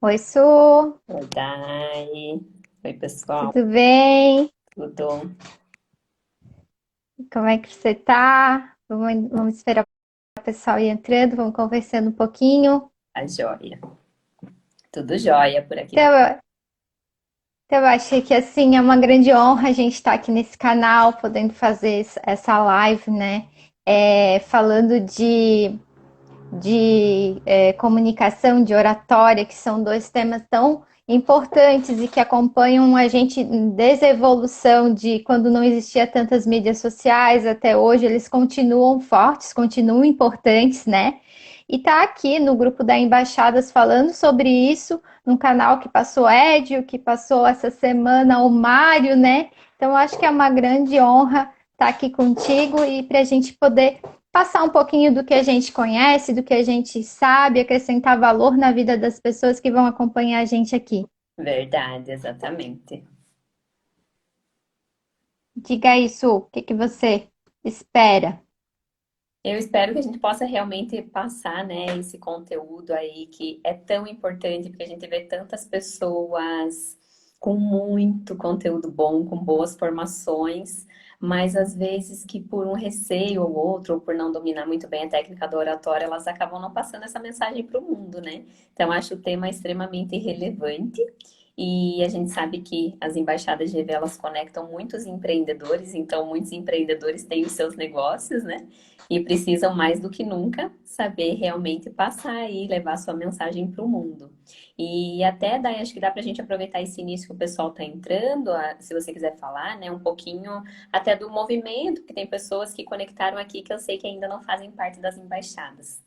Oi, Su, Oi, Dai. Oi, pessoal. tudo bem? Tudo Como é que você tá? Vamos esperar o pessoal ir entrando, vamos conversando um pouquinho. a jóia. Tudo jóia por aqui. Então, eu achei que assim é uma grande honra a gente estar aqui nesse canal, podendo fazer essa live, né? Falando de comunicação, de oratória, que são dois temas tão importantes e que acompanham a gente desde a evolução de quando não existia tantas mídias sociais até hoje, eles continuam fortes, continuam importantes, né? E tá aqui no grupo da Embaixadas falando sobre isso, num canal que passou Edio, que passou essa semana o Mário, né? Então, acho que é uma grande honra estar aqui contigo e para a gente poder passar um pouquinho do que a gente conhece, do que a gente sabe, acrescentar valor na vida das pessoas que vão acompanhar a gente aqui. Verdade, exatamente. Diga isso, o que que você espera? Eu espero que a gente possa realmente passar, né, esse conteúdo aí que é tão importante, porque a gente vê tantas pessoas com muito conteúdo bom, com boas formações, mas às vezes que por um receio ou outro, ou por não dominar muito bem a técnica do oratório, elas acabam não passando essa mensagem para o mundo, né? Então, acho o tema extremamente relevante. E a gente sabe que as embaixadas de EV, elas conectam muitos empreendedores, então muitos empreendedores têm os seus negócios, né? E precisam mais do que nunca saber realmente passar e levar sua mensagem para o mundo. E até daí, acho que dá para a gente aproveitar esse início que o pessoal está entrando, se você quiser falar, né, um pouquinho até do movimento, que tem pessoas que conectaram aqui que eu sei que ainda não fazem parte das embaixadas.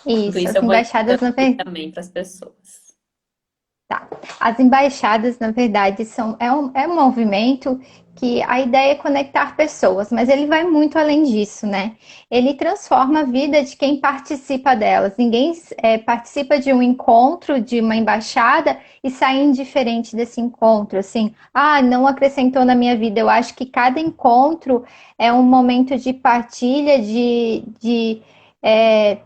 Enquanto Isso, isso, as eu vou embaixadas, explicando na aqui verdade. também para as pessoas. Tá. As embaixadas, na verdade, é um movimento que a ideia é conectar pessoas, mas ele vai muito além disso, né? Ele transforma a vida de quem participa delas. Ninguém participa de um encontro, de uma embaixada e sai indiferente desse encontro, assim, não acrescentou na minha vida. Eu acho que cada encontro é um momento de partilha, de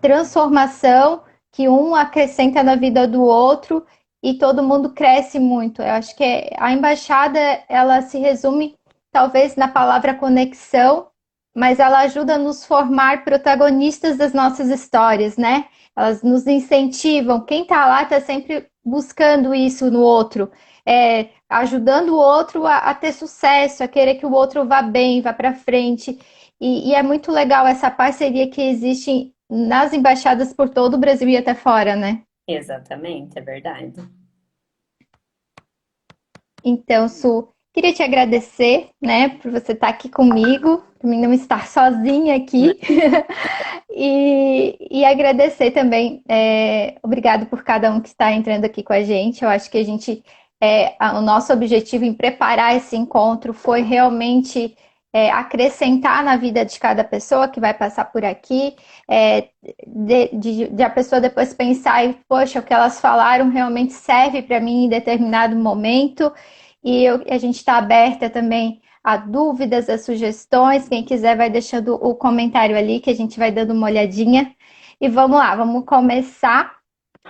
transformação que um acrescenta na vida do outro e todo mundo cresce muito. Eu acho que a embaixada ela se resume talvez na palavra conexão, mas ela ajuda a nos formar protagonistas das nossas histórias, né? Elas nos incentivam. Quem está lá está sempre buscando isso no outro, ajudando o outro a ter sucesso, a querer que o outro vá bem, vá para frente. E é muito legal essa parceria que existe nas embaixadas por todo o Brasil e até fora, né? Exatamente, é verdade. Então, Su, queria te agradecer, né, por você estar aqui comigo, por mim não estar sozinha aqui, e agradecer também, obrigado por cada um que está entrando aqui com a gente. Eu acho que o nosso objetivo em preparar esse encontro foi realmente acrescentar na vida de cada pessoa que vai passar por aqui, de a pessoa depois pensar e, poxa, o que elas falaram realmente serve para mim em determinado momento. A gente está aberta também a dúvidas, a sugestões. Quem quiser vai deixando o comentário ali que a gente vai dando uma olhadinha. E vamos lá, vamos começar.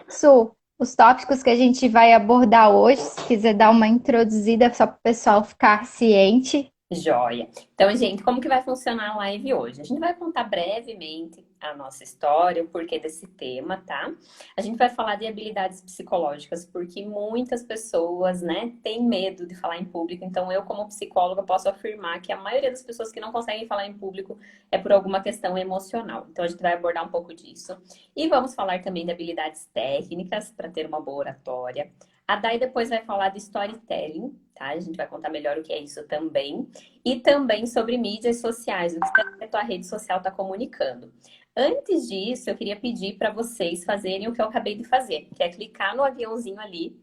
Su, os tópicos que a gente vai abordar hoje, se quiser dar uma introduzida só para o pessoal ficar ciente. Joia. Então, gente, como que vai funcionar a live hoje? A gente vai contar brevemente a nossa história, o porquê desse tema, tá? A gente vai falar de habilidades psicológicas, porque muitas pessoas, né, têm medo de falar em público. Então, eu, como psicóloga, posso afirmar que a maioria das pessoas que não conseguem falar em público é por alguma questão emocional. Então, a gente vai abordar um pouco disso. E vamos falar também de habilidades técnicas para ter uma boa oratória. A Dai depois vai falar de storytelling, tá? A gente vai contar melhor o que é isso também. E também sobre mídias sociais, o que a tua rede social está comunicando. Antes disso, eu queria pedir para vocês fazerem o que eu acabei de fazer, que é clicar no aviãozinho ali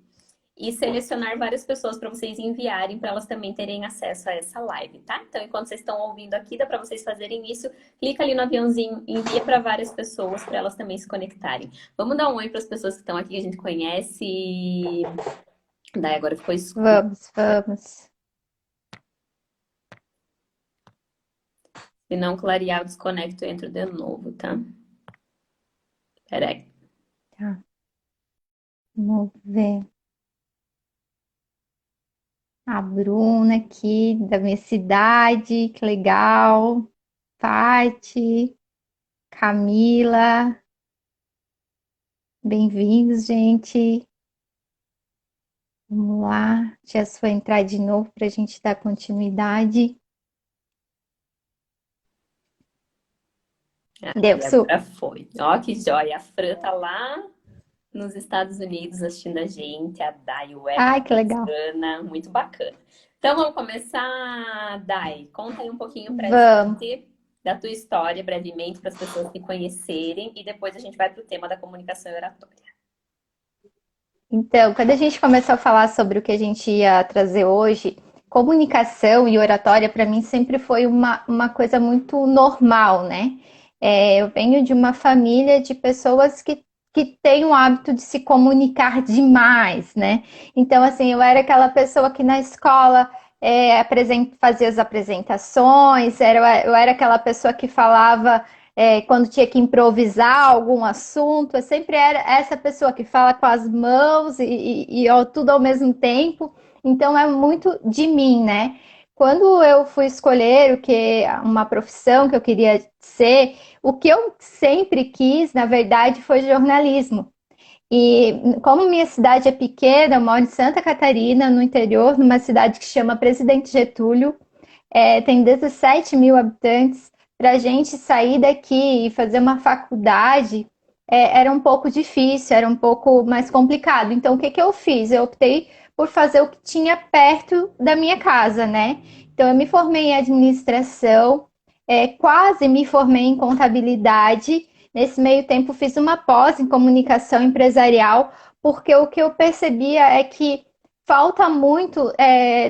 e selecionar várias pessoas para vocês enviarem, para elas também terem acesso a essa live, tá? Então, enquanto vocês estão ouvindo aqui, dá para vocês fazerem isso. Clica ali no aviãozinho, envia para várias pessoas, para elas também se conectarem. Vamos dar um oi para as pessoas que estão aqui, que a gente conhece. Daí agora ficou escuro. Vamos, vamos. Se não clarear, eu desconecto e entro de novo, tá? Peraí. Tá. Vamos ver. A Bruna aqui, da minha cidade, que legal. Pati, Camila, bem-vindos, gente. Vamos lá. Já foi entrar de novo para a gente dar continuidade. Deu, Aí Su. agora foi. Ó, que joia. A Fran tá lá nos Estados Unidos assistindo a gente, a Dai, o Eco, Ai, a que legal. Rosana, muito bacana. Então vamos começar, Dai. Conta aí um pouquinho pra Vamos. gente da tua história, brevemente, para as pessoas te conhecerem, e depois a gente vai pro tema da comunicação e oratória. Então, quando a gente começou a falar sobre o que a gente ia trazer hoje, comunicação e oratória para mim sempre foi uma coisa muito normal, né? Eu venho de uma família de pessoas que têm o hábito de se comunicar demais, né? Então, assim, eu era aquela pessoa que na escola fazia as apresentações, eu era aquela pessoa que falava quando tinha que improvisar algum assunto, eu sempre era essa pessoa que fala com as mãos e tudo ao mesmo tempo. Então é muito de mim, né? Quando eu fui escolher uma profissão que eu queria ser, o que eu sempre quis, na verdade, foi jornalismo. E como minha cidade é pequena, eu moro em Santa Catarina, no interior, numa cidade que chama Presidente Getúlio, tem 17 mil habitantes. Para a gente sair daqui e fazer uma faculdade era um pouco difícil, era um pouco mais complicado. Então, o que, que eu fiz? Eu optei por fazer o que tinha perto da minha casa, né? Então, eu me formei em administração, quase me formei em contabilidade. Nesse meio tempo, fiz uma pós em comunicação empresarial, porque o que eu percebia é que falta muito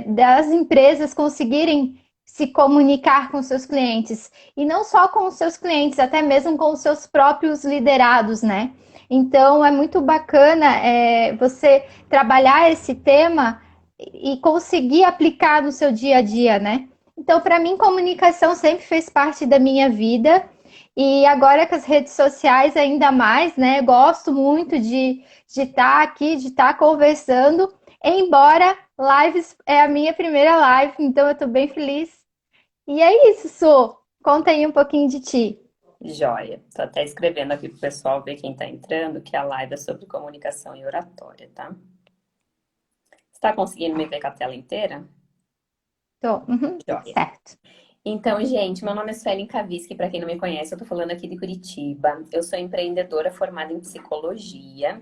das empresas conseguirem se comunicar com seus clientes. E não só com os seus clientes, até mesmo com os seus próprios liderados, né? Então é muito bacana você trabalhar esse tema e conseguir aplicar no seu dia a dia, né? Então, para mim, comunicação sempre fez parte da minha vida. E agora com as redes sociais, ainda mais, né? Gosto muito de estar aqui, de estar conversando. Embora lives é a minha primeira live, então eu estou bem feliz. E é isso, Su. Conta aí um pouquinho de ti. Joia. Tô até escrevendo aqui pro pessoal ver quem tá entrando, que a live é sobre comunicação e oratória, tá? Você tá conseguindo me ver com a tela inteira? Tô. Uhum, tudo Joia. certo. Então, gente, meu nome é Suelen Kaviski, para quem não me conhece, eu tô falando aqui de Curitiba. Eu sou empreendedora formada em psicologia.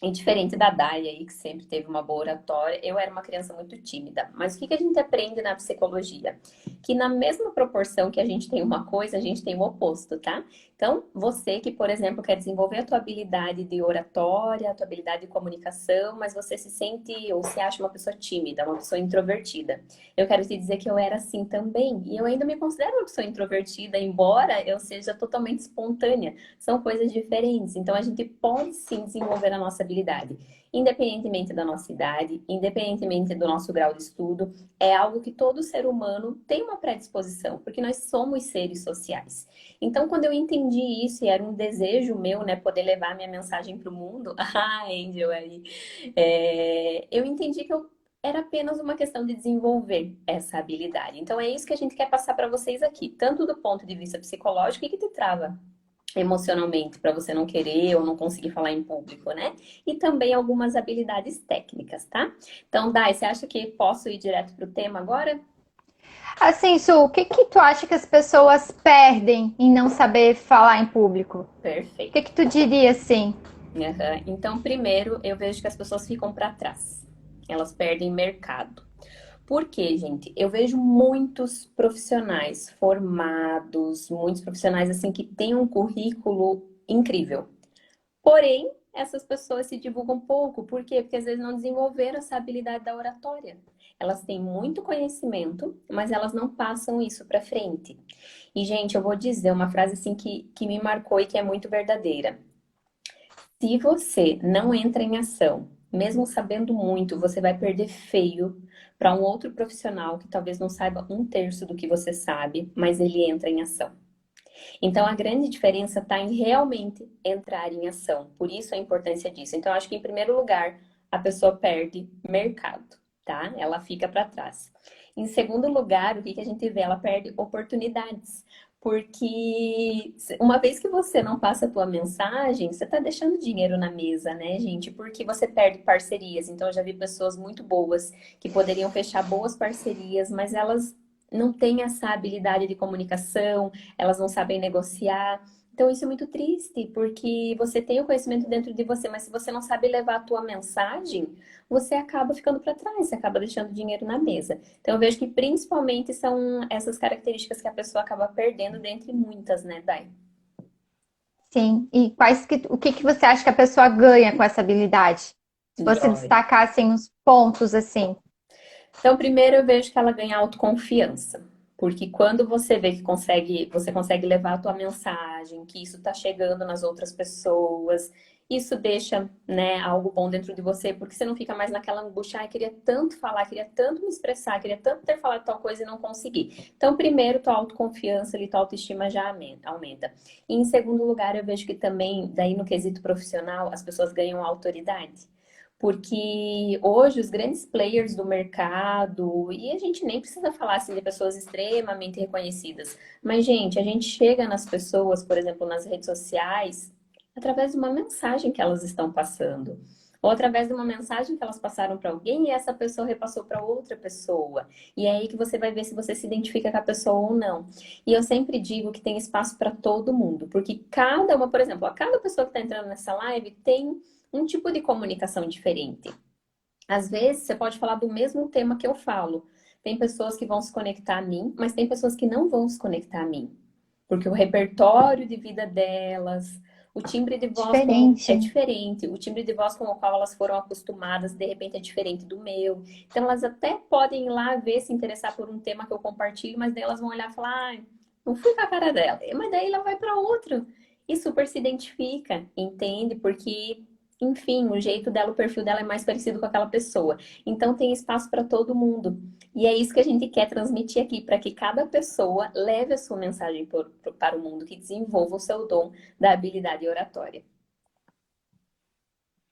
E diferente da Dai aí, que sempre teve uma boa oratória, eu era uma criança muito tímida. Mas o que que a gente aprende na psicologia? Que na mesma proporção que a gente tem uma coisa, a gente tem o oposto, tá? Então, você que, por exemplo, quer desenvolver a tua habilidade de oratória, a tua habilidade de comunicação, mas você se sente ou se acha uma pessoa tímida, uma pessoa introvertida. Eu quero te dizer que eu era assim também. E eu ainda me considero uma pessoa introvertida, embora eu seja totalmente espontânea. São coisas diferentes. Então, a gente pode sim desenvolver a nossa habilidade. Independentemente da nossa idade, independentemente do nosso grau de estudo, é algo que todo ser humano tem uma predisposição, porque nós somos seres sociais. Então, quando eu entendi isso e era um desejo meu, né, poder levar a minha mensagem para o mundo, Angel aí, eu entendi que eu era apenas uma questão de desenvolver essa habilidade. Então, é isso que a gente quer passar para vocês aqui, tanto do ponto de vista psicológico, o que te trava emocionalmente para você não querer ou não conseguir falar em público, né? E também algumas habilidades técnicas, tá? Então, Dai, você acha que posso ir direto pro tema agora? Assim, Su, o que que tu acha que as pessoas perdem em não saber falar em público? O que Perfeito. que tu diria assim? Aham. Então, primeiro, eu vejo que as pessoas ficam para trás. Elas perdem mercado. Por quê, gente? Eu vejo muitos profissionais formados, muitos profissionais assim que têm um currículo incrível. Porém, essas pessoas se divulgam pouco. Por quê? Porque às vezes não desenvolveram essa habilidade da oratória. Elas têm muito conhecimento, mas elas não passam isso para frente. E, gente, eu vou dizer uma frase assim que me marcou e que é muito verdadeira. Se você não entra em ação, mesmo sabendo muito, você vai perder feio para um outro profissional que talvez não saiba um terço do que você sabe, mas ele entra em ação. Então, a grande diferença está em realmente entrar em ação. Por isso a importância disso. Então, acho que, em primeiro lugar, a pessoa perde mercado, tá? Ela fica para trás. Em segundo lugar, o que que a gente vê? Ela perde oportunidades. Porque uma vez que você não passa a tua mensagem, você está deixando dinheiro na mesa, né, gente? Porque você perde parcerias. Então, eu já vi pessoas muito boas que poderiam fechar boas parcerias, mas elas não têm essa habilidade de comunicação, elas não sabem negociar. Então, isso é muito triste, porque você tem o conhecimento dentro de você, mas se você não sabe levar a tua mensagem, você acaba ficando para trás, você acaba deixando dinheiro na mesa. Então, eu vejo que principalmente são essas características que a pessoa acaba perdendo dentre muitas, né, Dai? Sim. E o que que você acha que a pessoa ganha com essa habilidade? Se você Joia. destacar assim uns pontos assim. Então, primeiro eu vejo que ela ganha autoconfiança. Porque quando você vê que você consegue levar a tua mensagem, que isso tá chegando nas outras pessoas, isso deixa, né, algo bom dentro de você, porque você não fica mais naquela angústia, ai, queria tanto falar, queria tanto me expressar, queria tanto ter falado tal coisa e não consegui. Então, primeiro, tua autoconfiança e tua autoestima já aumenta. E em segundo lugar, eu vejo que também, daí no quesito profissional, as pessoas ganham autoridade. Porque hoje os grandes players do mercado, e a gente nem precisa falar assim de pessoas extremamente reconhecidas, mas gente, a gente chega nas pessoas, por exemplo, nas redes sociais, através de uma mensagem que elas estão passando, ou através de uma mensagem que elas passaram para alguém e essa pessoa repassou para outra pessoa. E é aí que você vai ver se você se identifica com a pessoa ou não. E eu sempre digo que tem espaço para todo mundo, porque cada uma, por exemplo, a cada pessoa que está entrando nessa live tem um tipo de comunicação diferente. Às vezes, você pode falar do mesmo tema que eu falo. Tem pessoas que vão se conectar a mim, mas tem pessoas que não vão se conectar a mim. Porque o repertório de vida delas, o timbre de voz como Diferente, é né? diferente, o timbre de voz com o qual elas foram acostumadas, de repente é diferente do meu. Então, elas até podem ir lá ver, se interessar por um tema que eu compartilho, mas daí elas vão olhar e falar, ah, não fui com a cara dela. Mas daí ela vai para outro e super se identifica, entende? Porque enfim, o jeito dela, o perfil dela é mais parecido com aquela pessoa. Então tem espaço para todo mundo. E é isso que a gente quer transmitir aqui, para que cada pessoa leve a sua mensagem para o mundo, que desenvolva o seu dom da habilidade oratória.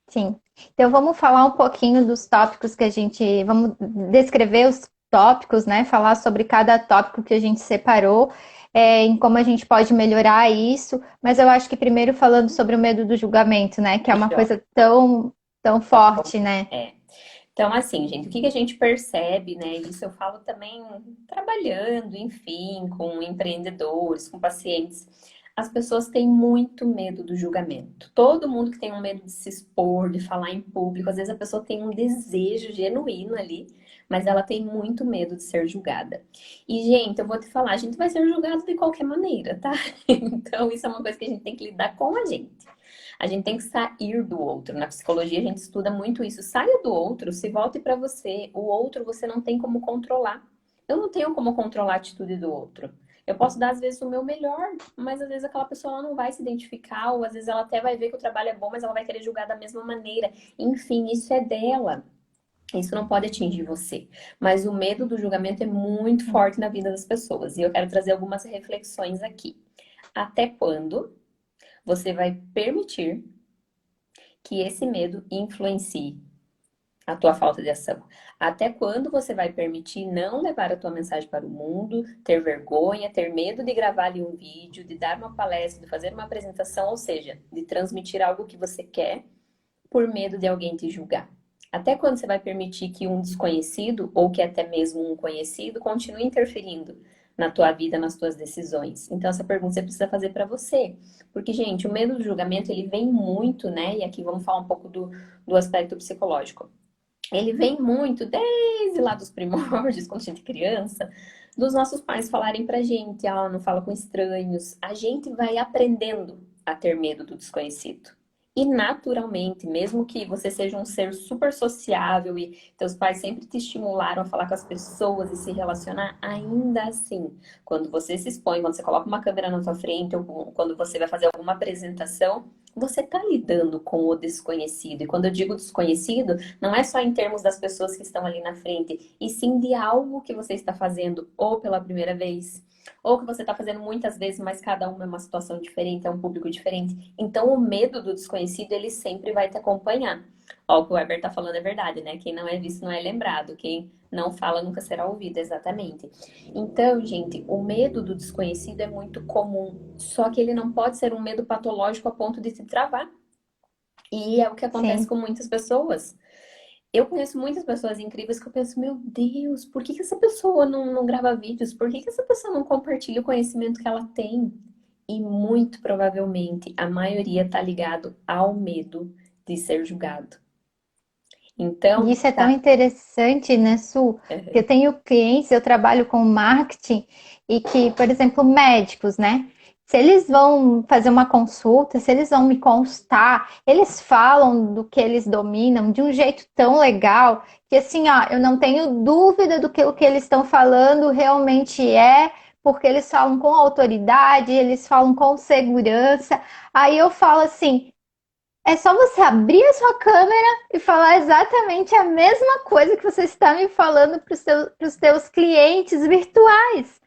Sim. Então vamos falar um pouquinho dos tópicos que vamos descrever os tópicos, né? Falar sobre cada tópico que a gente separou, em como a gente pode melhorar isso. Mas eu acho que primeiro falando sobre o medo do julgamento, né? Que é uma Jó. coisa tão forte, né? É. Então, assim, gente, o que que a gente percebe, né? Isso eu falo também trabalhando, enfim, com empreendedores, com pacientes. As pessoas têm muito medo do julgamento. Todo mundo que tem um medo de se expor, de falar em público, às vezes a pessoa tem um desejo genuíno ali, mas ela tem muito medo de ser julgada. E, gente, eu vou te falar, a gente vai ser julgado de qualquer maneira, tá? Então, isso é uma coisa que a gente tem que lidar com a gente. A gente tem que sair do outro. Na psicologia a gente estuda muito isso. Saia do outro, se volte para você. O outro você não tem como controlar. Eu não tenho como controlar a atitude do outro. Eu posso dar, às vezes, o meu melhor, mas às vezes aquela pessoa ela não vai se identificar, ou às vezes ela até vai ver que o trabalho é bom, mas ela vai querer julgar da mesma maneira. Enfim, isso é dela. Isso não pode atingir você. Mas o medo do julgamento é muito forte na vida das pessoas. E eu quero trazer algumas reflexões aqui. Até quando você vai permitir que esse medo influencie a tua falta de ação? Até quando você vai permitir não levar a tua mensagem para o mundo, ter vergonha, ter medo de gravar ali um vídeo, de dar uma palestra, de fazer uma apresentação, ou seja, de transmitir algo que você quer por medo de alguém te julgar? Até quando você vai permitir que um desconhecido, ou que até mesmo um conhecido, continue interferindo na tua vida, nas tuas decisões? Então, essa pergunta você precisa fazer para você. Porque, gente, o medo do julgamento, ele vem muito, né? E aqui vamos falar um pouco do aspecto psicológico. Ele vem muito desde lá dos primórdios, quando a gente é criança, dos nossos pais falarem pra gente, ah, não fala com estranhos. A gente vai aprendendo a ter medo do desconhecido. E naturalmente, mesmo que você seja um ser super sociável e teus pais sempre te estimularam a falar com as pessoas e se relacionar, ainda assim, quando você se expõe, quando você coloca uma câmera na sua frente ou quando você vai fazer alguma apresentação, você está lidando com o desconhecido. E quando eu digo desconhecido, não é só em termos das pessoas que estão ali na frente, e sim de algo que você está fazendo ou pela primeira vez, ou que você está fazendo muitas vezes, mas cada uma é uma situação diferente, é um público diferente. Então, o medo do desconhecido, ele sempre vai te acompanhar. Ó, o que o Weber está falando é verdade, né? Quem não é visto não é lembrado. Quem não fala nunca será ouvido, exatamente. Então, gente, o medo do desconhecido é muito comum, só que ele não pode ser um medo patológico a ponto de se travar. E é o que acontece Sim. com muitas pessoas. Eu conheço muitas pessoas incríveis que eu penso, meu Deus, por que que essa pessoa não grava vídeos? Por que que essa pessoa não compartilha o conhecimento que ela tem? E muito provavelmente a maioria tá ligado ao medo de ser julgado. E Então, isso é tão tá. interessante, né, Su? Eu tenho clientes, eu trabalho com marketing e que, por exemplo, médicos, né? Se eles vão fazer uma consulta, se eles vão me constar, eles falam do que eles dominam de um jeito tão legal que, assim, ó, eu não tenho dúvida do que o que eles estão falando realmente é, porque eles falam com autoridade, eles falam com segurança. Aí eu falo assim, é só você abrir a sua câmera e falar exatamente a mesma coisa que você está me falando para os teus clientes virtuais.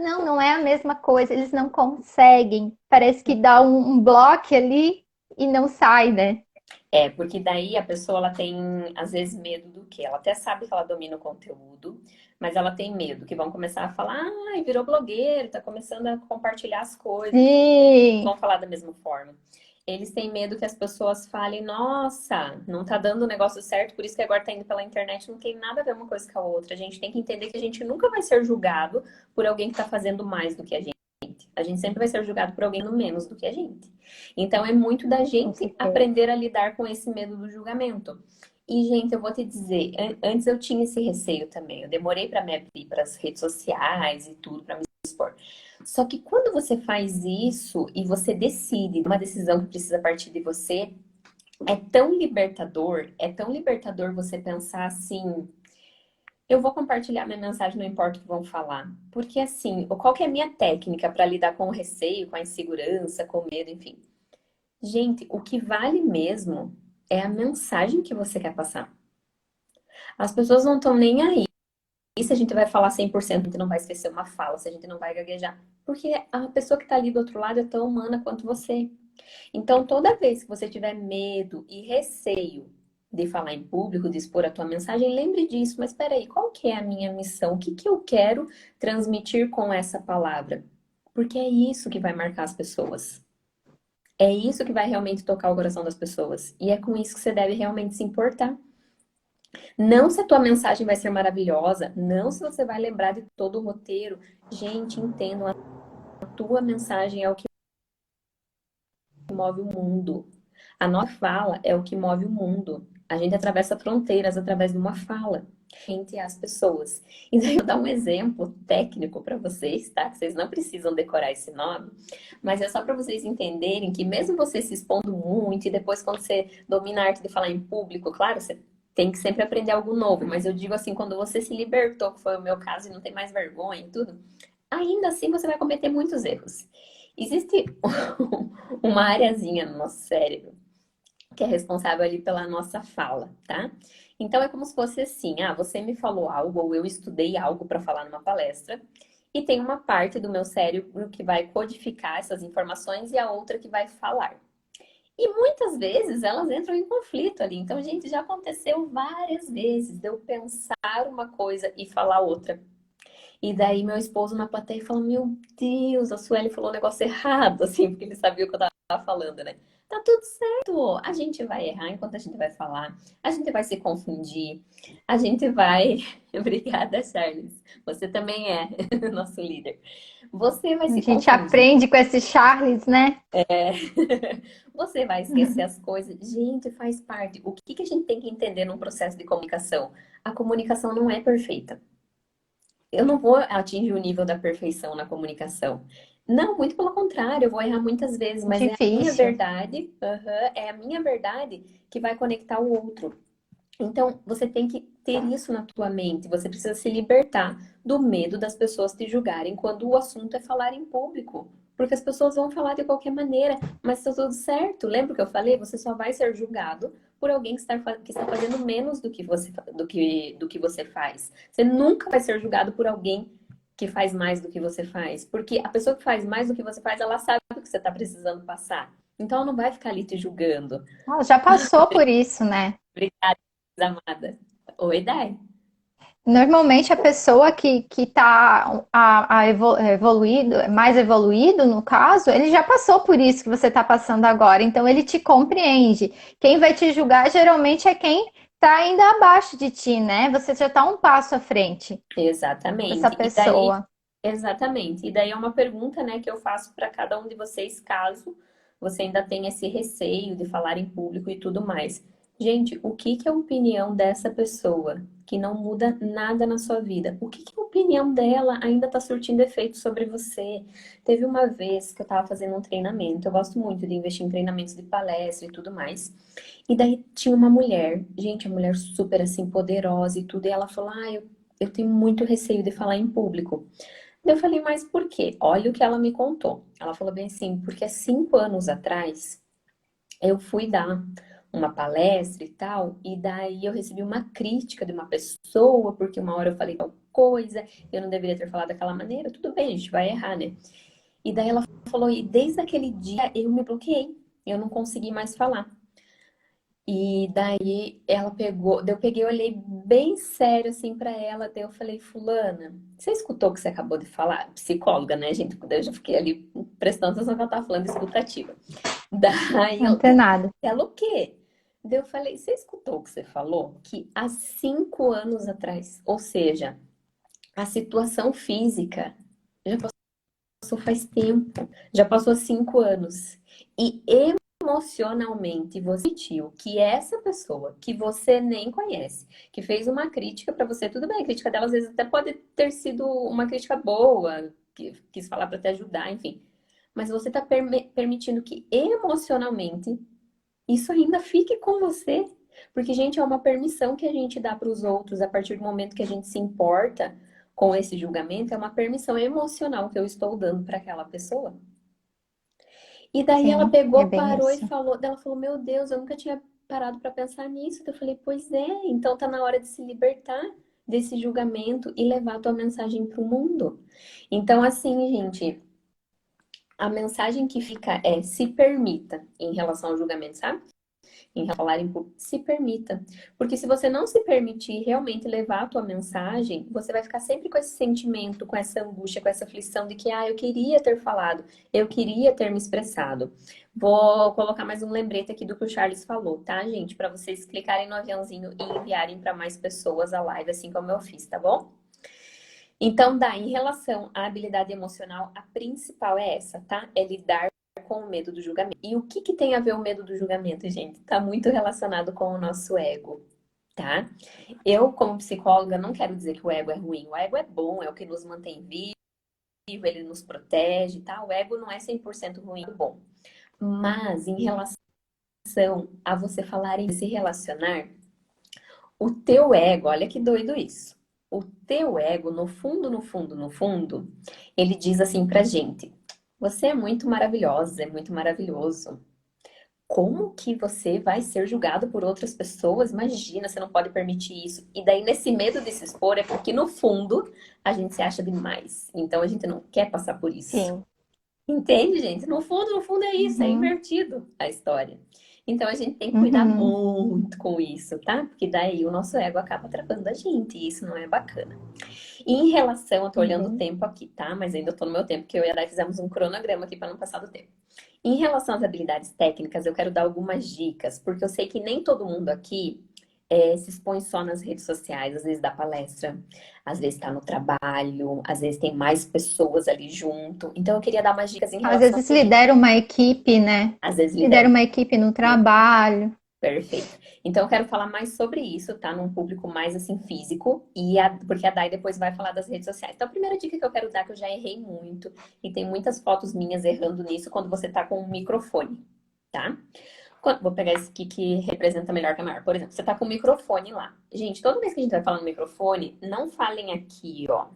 Não, não é a mesma coisa, eles não conseguem. Parece que dá um bloco ali e não sai, né? É, porque daí a pessoa ela tem, às vezes, medo do quê? Ela até sabe que ela domina o conteúdo, mas ela tem medo que vão começar a falar, ah, virou blogueiro, tá começando a compartilhar as coisas, Sim, vão falar da mesma forma. Eles têm medo que as pessoas falem, nossa, não tá dando o negócio certo, por isso que agora tá indo pela internet, não tem nada a ver uma coisa com a outra. A gente tem que entender que a gente nunca vai ser julgado por alguém que tá fazendo mais do que a gente. A gente sempre vai ser julgado por alguém no menos do que a gente. Então é muito da com gente certeza. aprender a lidar com esse medo do julgamento. E, gente, eu vou te dizer, antes eu tinha esse receio também. Eu demorei para me abrir para as redes sociais e tudo, para me expor. Só que quando você faz isso e você decide uma decisão que precisa partir de você, é tão libertador você pensar assim, eu vou compartilhar minha mensagem, não importa o que vão falar. Porque assim, qual que é a minha técnica para lidar com o receio, com a insegurança, com o medo, enfim. Gente, o que vale mesmo é a mensagem que você quer passar. As pessoas não estão nem aí se a gente vai falar 100%, a gente não vai esquecer uma fala, se a gente não vai gaguejar. Porque a pessoa que está ali do outro lado é tão humana quanto você. Então, toda vez que você tiver medo e receio de falar em público, de expor a tua mensagem, lembre disso. Mas espera aí, qual que é a minha missão? O que que eu quero transmitir com essa palavra? Porque é isso que vai marcar as pessoas. É isso que vai realmente tocar o coração das pessoas. E é com isso que você deve realmente se importar. Não se a tua mensagem vai ser maravilhosa, não se você vai lembrar de todo o roteiro. Gente, entendam, a tua mensagem é o que move o mundo. A nossa fala é o que move o mundo. A gente atravessa fronteiras através de uma fala entre as pessoas. E daí eu vou dar um exemplo técnico para vocês, tá? Que vocês não precisam decorar esse nome, mas é só para vocês entenderem que mesmo você se expondo muito e depois quando você domina a arte de falar em público, claro, você tem que sempre aprender algo novo, mas eu digo assim, quando você se libertou, que foi o meu caso, e não tem mais vergonha e tudo, ainda assim você vai cometer muitos erros. Existe uma areazinha no nosso cérebro que é responsável ali pela nossa fala, tá? Então é como se fosse assim, ah, você me falou algo ou eu estudei algo para falar numa palestra e tem uma parte do meu cérebro que vai codificar essas informações e a outra que vai falar. E muitas vezes elas entram em conflito ali. Então, gente, já aconteceu várias vezes de eu pensar uma coisa e falar outra. E daí meu esposo na plateia falou, meu Deus, a Sueli falou um negócio errado, assim, porque ele sabia o que eu tava falando, né? Tá tudo certo, a gente vai errar enquanto a gente vai falar, a gente vai se confundir, a gente vai... Obrigada, Charles. Você também é nosso líder. Você vai A se gente confundir. aprende com esses Charles, né? É. Você vai esquecer as coisas. Gente, faz parte. O que que a gente tem que entender num processo de comunicação? A comunicação não é perfeita. Eu não vou atingir o nível da perfeição na comunicação. Não, muito pelo contrário, eu vou errar muitas vezes, mas é a minha Difícil. verdade, é a minha verdade que vai conectar o outro. Então, você tem que ter isso na tua mente. Você precisa se libertar do medo das pessoas te julgarem quando o assunto é falar em público. Porque as pessoas vão falar de qualquer maneira, mas tá tudo certo. Lembra o que eu falei? Você só vai ser julgado por alguém que está fazendo menos do que você faz. Você nunca vai ser julgado por alguém que faz mais do que você faz. Porque a pessoa que faz mais do que você faz, ela sabe o que você está precisando passar. Então ela não vai ficar ali te julgando. Ela já passou por isso, né? Obrigada, amada. Oi, Dai. Normalmente a pessoa que está evoluído, mais evoluído no caso, ele já passou por isso que você está passando agora, então ele te compreende. Quem vai te julgar geralmente é quem está ainda abaixo de ti, né? Você já está um passo à frente dessa Exatamente. E daí, pessoa. exatamente. E daí é uma pergunta, né, que eu faço para cada um de vocês, caso você ainda tenha esse receio de falar em público e tudo mais. Gente, o que que é a opinião dessa pessoa que não muda nada na sua vida? O que que a opinião dela ainda está surtindo efeito sobre você? Teve uma vez que eu estava fazendo um treinamento, eu gosto muito de investir em treinamentos de palestra e tudo mais. E daí tinha uma mulher, gente, uma mulher super assim poderosa e tudo, e ela falou: "Ah, eu tenho muito receio de falar em público." Daí eu falei: "Mas por quê?" Olha o que ela me contou. Ela falou bem assim: "Porque há 5 anos atrás eu fui dar uma palestra e tal, e daí eu recebi uma crítica de uma pessoa, porque uma hora eu falei tal coisa, eu não deveria ter falado daquela maneira. Tudo bem, a gente vai errar, né?" E daí ela falou: "E desde aquele dia eu me bloqueei, eu não consegui mais falar." E daí ela pegou, daí eu peguei, olhei bem sério assim pra ela, daí eu falei: "Fulana, você escutou o que você acabou de falar?" Psicóloga, né, gente? Daí eu já fiquei ali prestando atenção no que ela tava falando, escutativa. Daí Antenado. ela o quê? Daí eu falei: "Você escutou o que você falou? Que há 5 anos atrás, ou seja, a situação física já passou faz tempo, já passou 5 anos. E emocionalmente você sentiu que essa pessoa que você nem conhece, que fez uma crítica pra você, tudo bem, a crítica dela às vezes até pode ter sido uma crítica boa, que quis falar pra te ajudar, enfim. Mas você tá permitindo que emocionalmente isso ainda fique com você. Porque, gente, é uma permissão que a gente dá para os outros a partir do momento que a gente se importa com esse julgamento, é uma permissão emocional que eu estou dando para aquela pessoa. E daí ela Sim, é pegou, bem parou e isso. falou, daí ela falou: "Meu Deus, eu nunca tinha parado para pensar nisso." Eu falei: "Pois é, então tá na hora de se libertar desse julgamento e levar a tua mensagem para o mundo." Então, assim, gente, a mensagem que fica é: se permita em relação ao julgamento, sabe? Em falar em público, se permita. Porque se você não se permitir realmente levar a tua mensagem, você vai ficar sempre com esse sentimento, com essa angústia, com essa aflição de que, eu queria ter falado, eu queria ter me expressado. Vou colocar mais um lembrete aqui do que o Charles falou, tá, gente? Para vocês clicarem no aviãozinho e enviarem para mais pessoas a live, assim como eu fiz, tá bom? Então, em relação à habilidade emocional, a principal é essa, tá? É lidar com o medo do julgamento. E o que que tem a ver o medo do julgamento, gente? Tá muito relacionado com o nosso ego, tá? Eu, como psicóloga, não quero dizer que o ego é ruim. O ego é bom, é o que nos mantém vivo, ele nos protege, tá? O ego não é 100% ruim, é bom. Mas em relação a você falar em se relacionar, o teu ego, olha que doido isso. O teu ego, no fundo, no fundo, no fundo, ele diz assim pra gente: "Você é muito maravilhosa, é muito maravilhoso. Como que você vai ser julgado por outras pessoas? Imagina, você não pode permitir isso." E daí, nesse medo de se expor, é porque no fundo a gente se acha demais. Então a gente não quer passar por isso. Sim. Entende, gente? No fundo é isso, é Uhum, invertido a história. Então a gente tem que cuidar uhum, muito com isso, tá? Porque daí o nosso ego acaba atrapalhando a gente e isso não é bacana. E em relação, eu tô é olhando o bem. tempo aqui, tá? Mas ainda tô no meu tempo, porque eu e a Dai fizemos um cronograma aqui para não passar do tempo. Em relação às habilidades técnicas, eu quero dar algumas dicas, porque eu sei que nem todo mundo aqui se expõe só nas redes sociais, às vezes dá palestra, às vezes está no trabalho, às vezes tem mais pessoas ali junto. Então eu queria dar umas dicas em Às relação a vezes tudo isso. lidera uma equipe, né? Às vezes lidera. Lidera uma equipe no trabalho. Perfeito. Então, eu quero falar mais sobre isso, tá? Num público mais assim físico, porque a Dai depois vai falar das redes sociais. Então, a primeira dica que eu quero dar, que eu já errei muito, e tem muitas fotos minhas errando nisso, quando você tá com um microfone, tá? Vou pegar esse aqui que representa melhor que a maior. Por exemplo, você tá com o microfone lá. Gente, toda vez que a gente vai falar no microfone, não falem aqui, ó.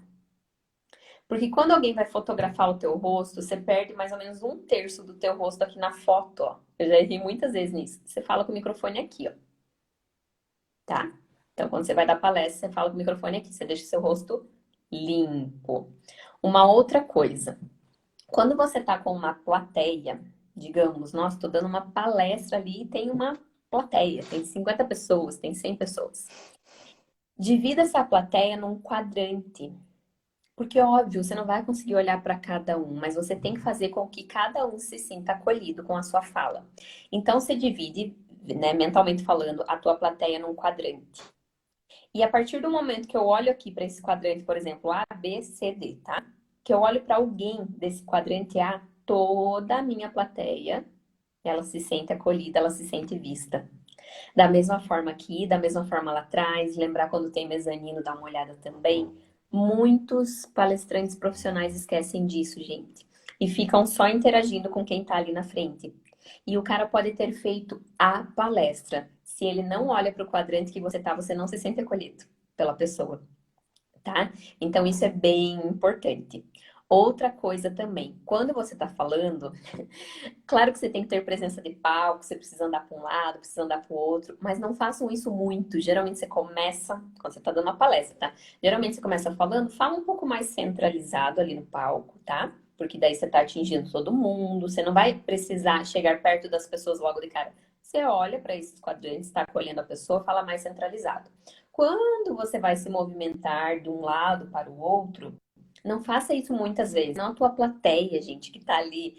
Porque quando alguém vai fotografar o teu rosto, você perde mais ou menos um terço do teu rosto aqui na foto, ó. Eu já errei muitas vezes nisso. Você fala com o microfone aqui, ó, tá? Então, quando você vai dar palestra, você fala com o microfone aqui, você deixa o seu rosto limpo. Uma outra coisa, quando você tá com uma plateia, digamos, nossa, tô dando uma palestra ali e tem uma plateia, tem 50 pessoas, tem 100 pessoas. Divida essa plateia num quadrante. Porque, óbvio, você não vai conseguir olhar para cada um, mas você tem que fazer com que cada um se sinta acolhido com a sua fala. Então, você divide, né, mentalmente falando, a tua plateia num quadrante. E a partir do momento que eu olho aqui para esse quadrante, por exemplo, A, B, C, D, tá? Que eu olho para alguém desse quadrante A, toda a minha plateia, ela se sente acolhida, ela se sente vista. Da mesma forma aqui, da mesma forma lá atrás, lembrar quando tem mezanino, dar uma olhada também. Muitos palestrantes profissionais esquecem disso, gente. E ficam só interagindo com quem tá ali na frente. E o cara pode ter feito a palestra. Se ele não olha para o quadrante que você tá, você não se sente acolhido pela pessoa, tá? Então isso é bem importante. Outra coisa também, quando você está falando, claro que você tem que ter presença de palco, você precisa andar para um lado, precisa andar para o outro, mas não façam isso muito. Geralmente você começa, quando você está dando uma palestra, tá? Geralmente você começa falando, fala um pouco mais centralizado ali no palco, tá? Porque daí você está atingindo todo mundo, você não vai precisar chegar perto das pessoas logo de cara. Você olha para esses quadrantes, está acolhendo a pessoa, fala mais centralizado. Quando você vai se movimentar de um lado para o outro, não faça isso muitas vezes. Não a tua plateia, gente, que tá ali.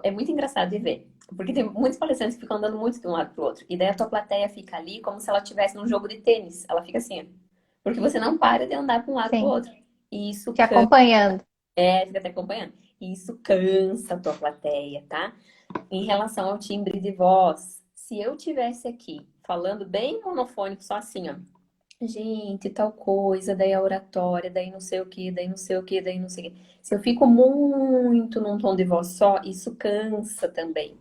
É muito engraçado de ver. Porque tem muitos palestrantes que ficam andando muito de um lado pro outro. E daí a tua plateia fica ali como se ela estivesse num jogo de tênis. Ela fica assim, ó. Porque você não para de andar para um lado pro Sim, outro. E isso te acompanhando. fica até acompanhando. E isso cansa a tua plateia, tá? Em relação ao timbre de voz, se eu tivesse aqui falando bem monofônico, só assim, ó. Gente, tal coisa, daí a oratória, daí não sei o que, daí não sei o que, daí não sei o que. Se eu fico muito num tom de voz só, isso cansa também.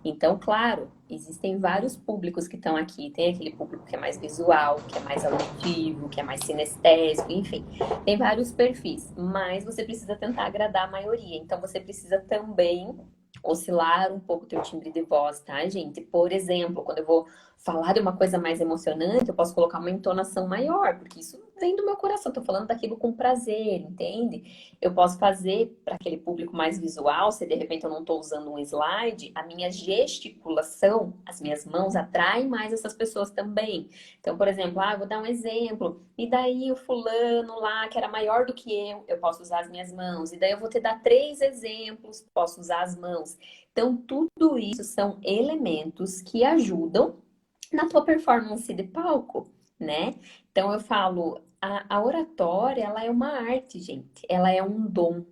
Então, claro, existem vários públicos que estão aqui. Tem aquele público que é mais visual, que é mais auditivo, que é mais sinestésico, enfim. Tem vários perfis, mas você precisa tentar agradar a maioria. Então, você precisa também oscilar um pouco o teu timbre de voz, tá, gente? Por exemplo, quando eu vou falar de uma coisa mais emocionante, eu posso colocar uma entonação maior, porque isso vem do meu coração. Tô falando daquilo com prazer, entende? Eu posso fazer para aquele público mais visual, se de repente eu não estou usando um slide, a minha gesticulação, as minhas mãos atraem mais essas pessoas também. Então, por exemplo, eu vou dar um exemplo, e daí o fulano lá, que era maior do que eu posso usar as minhas mãos, e daí eu vou te dar 3 exemplos, posso usar as mãos. Então, tudo isso são elementos que ajudam na tua performance de palco, né? Então, eu falo, a oratória, ela é uma arte, gente. Ela é um dom.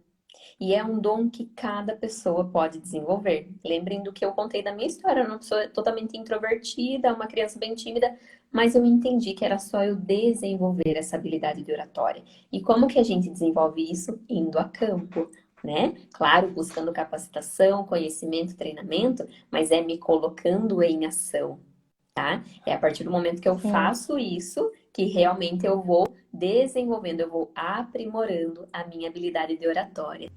E é um dom que cada pessoa pode desenvolver. Lembrem do que eu contei da minha história. Eu não sou totalmente introvertida, uma criança bem tímida, mas eu entendi que era só eu desenvolver essa habilidade de oratória. E como que a gente desenvolve isso? Indo a campo, né? Claro, buscando capacitação, conhecimento, treinamento, mas é me colocando em ação, tá? É a partir do momento que eu Sim. faço isso que realmente eu vou desenvolvendo, eu vou aprimorando a minha habilidade de oratória.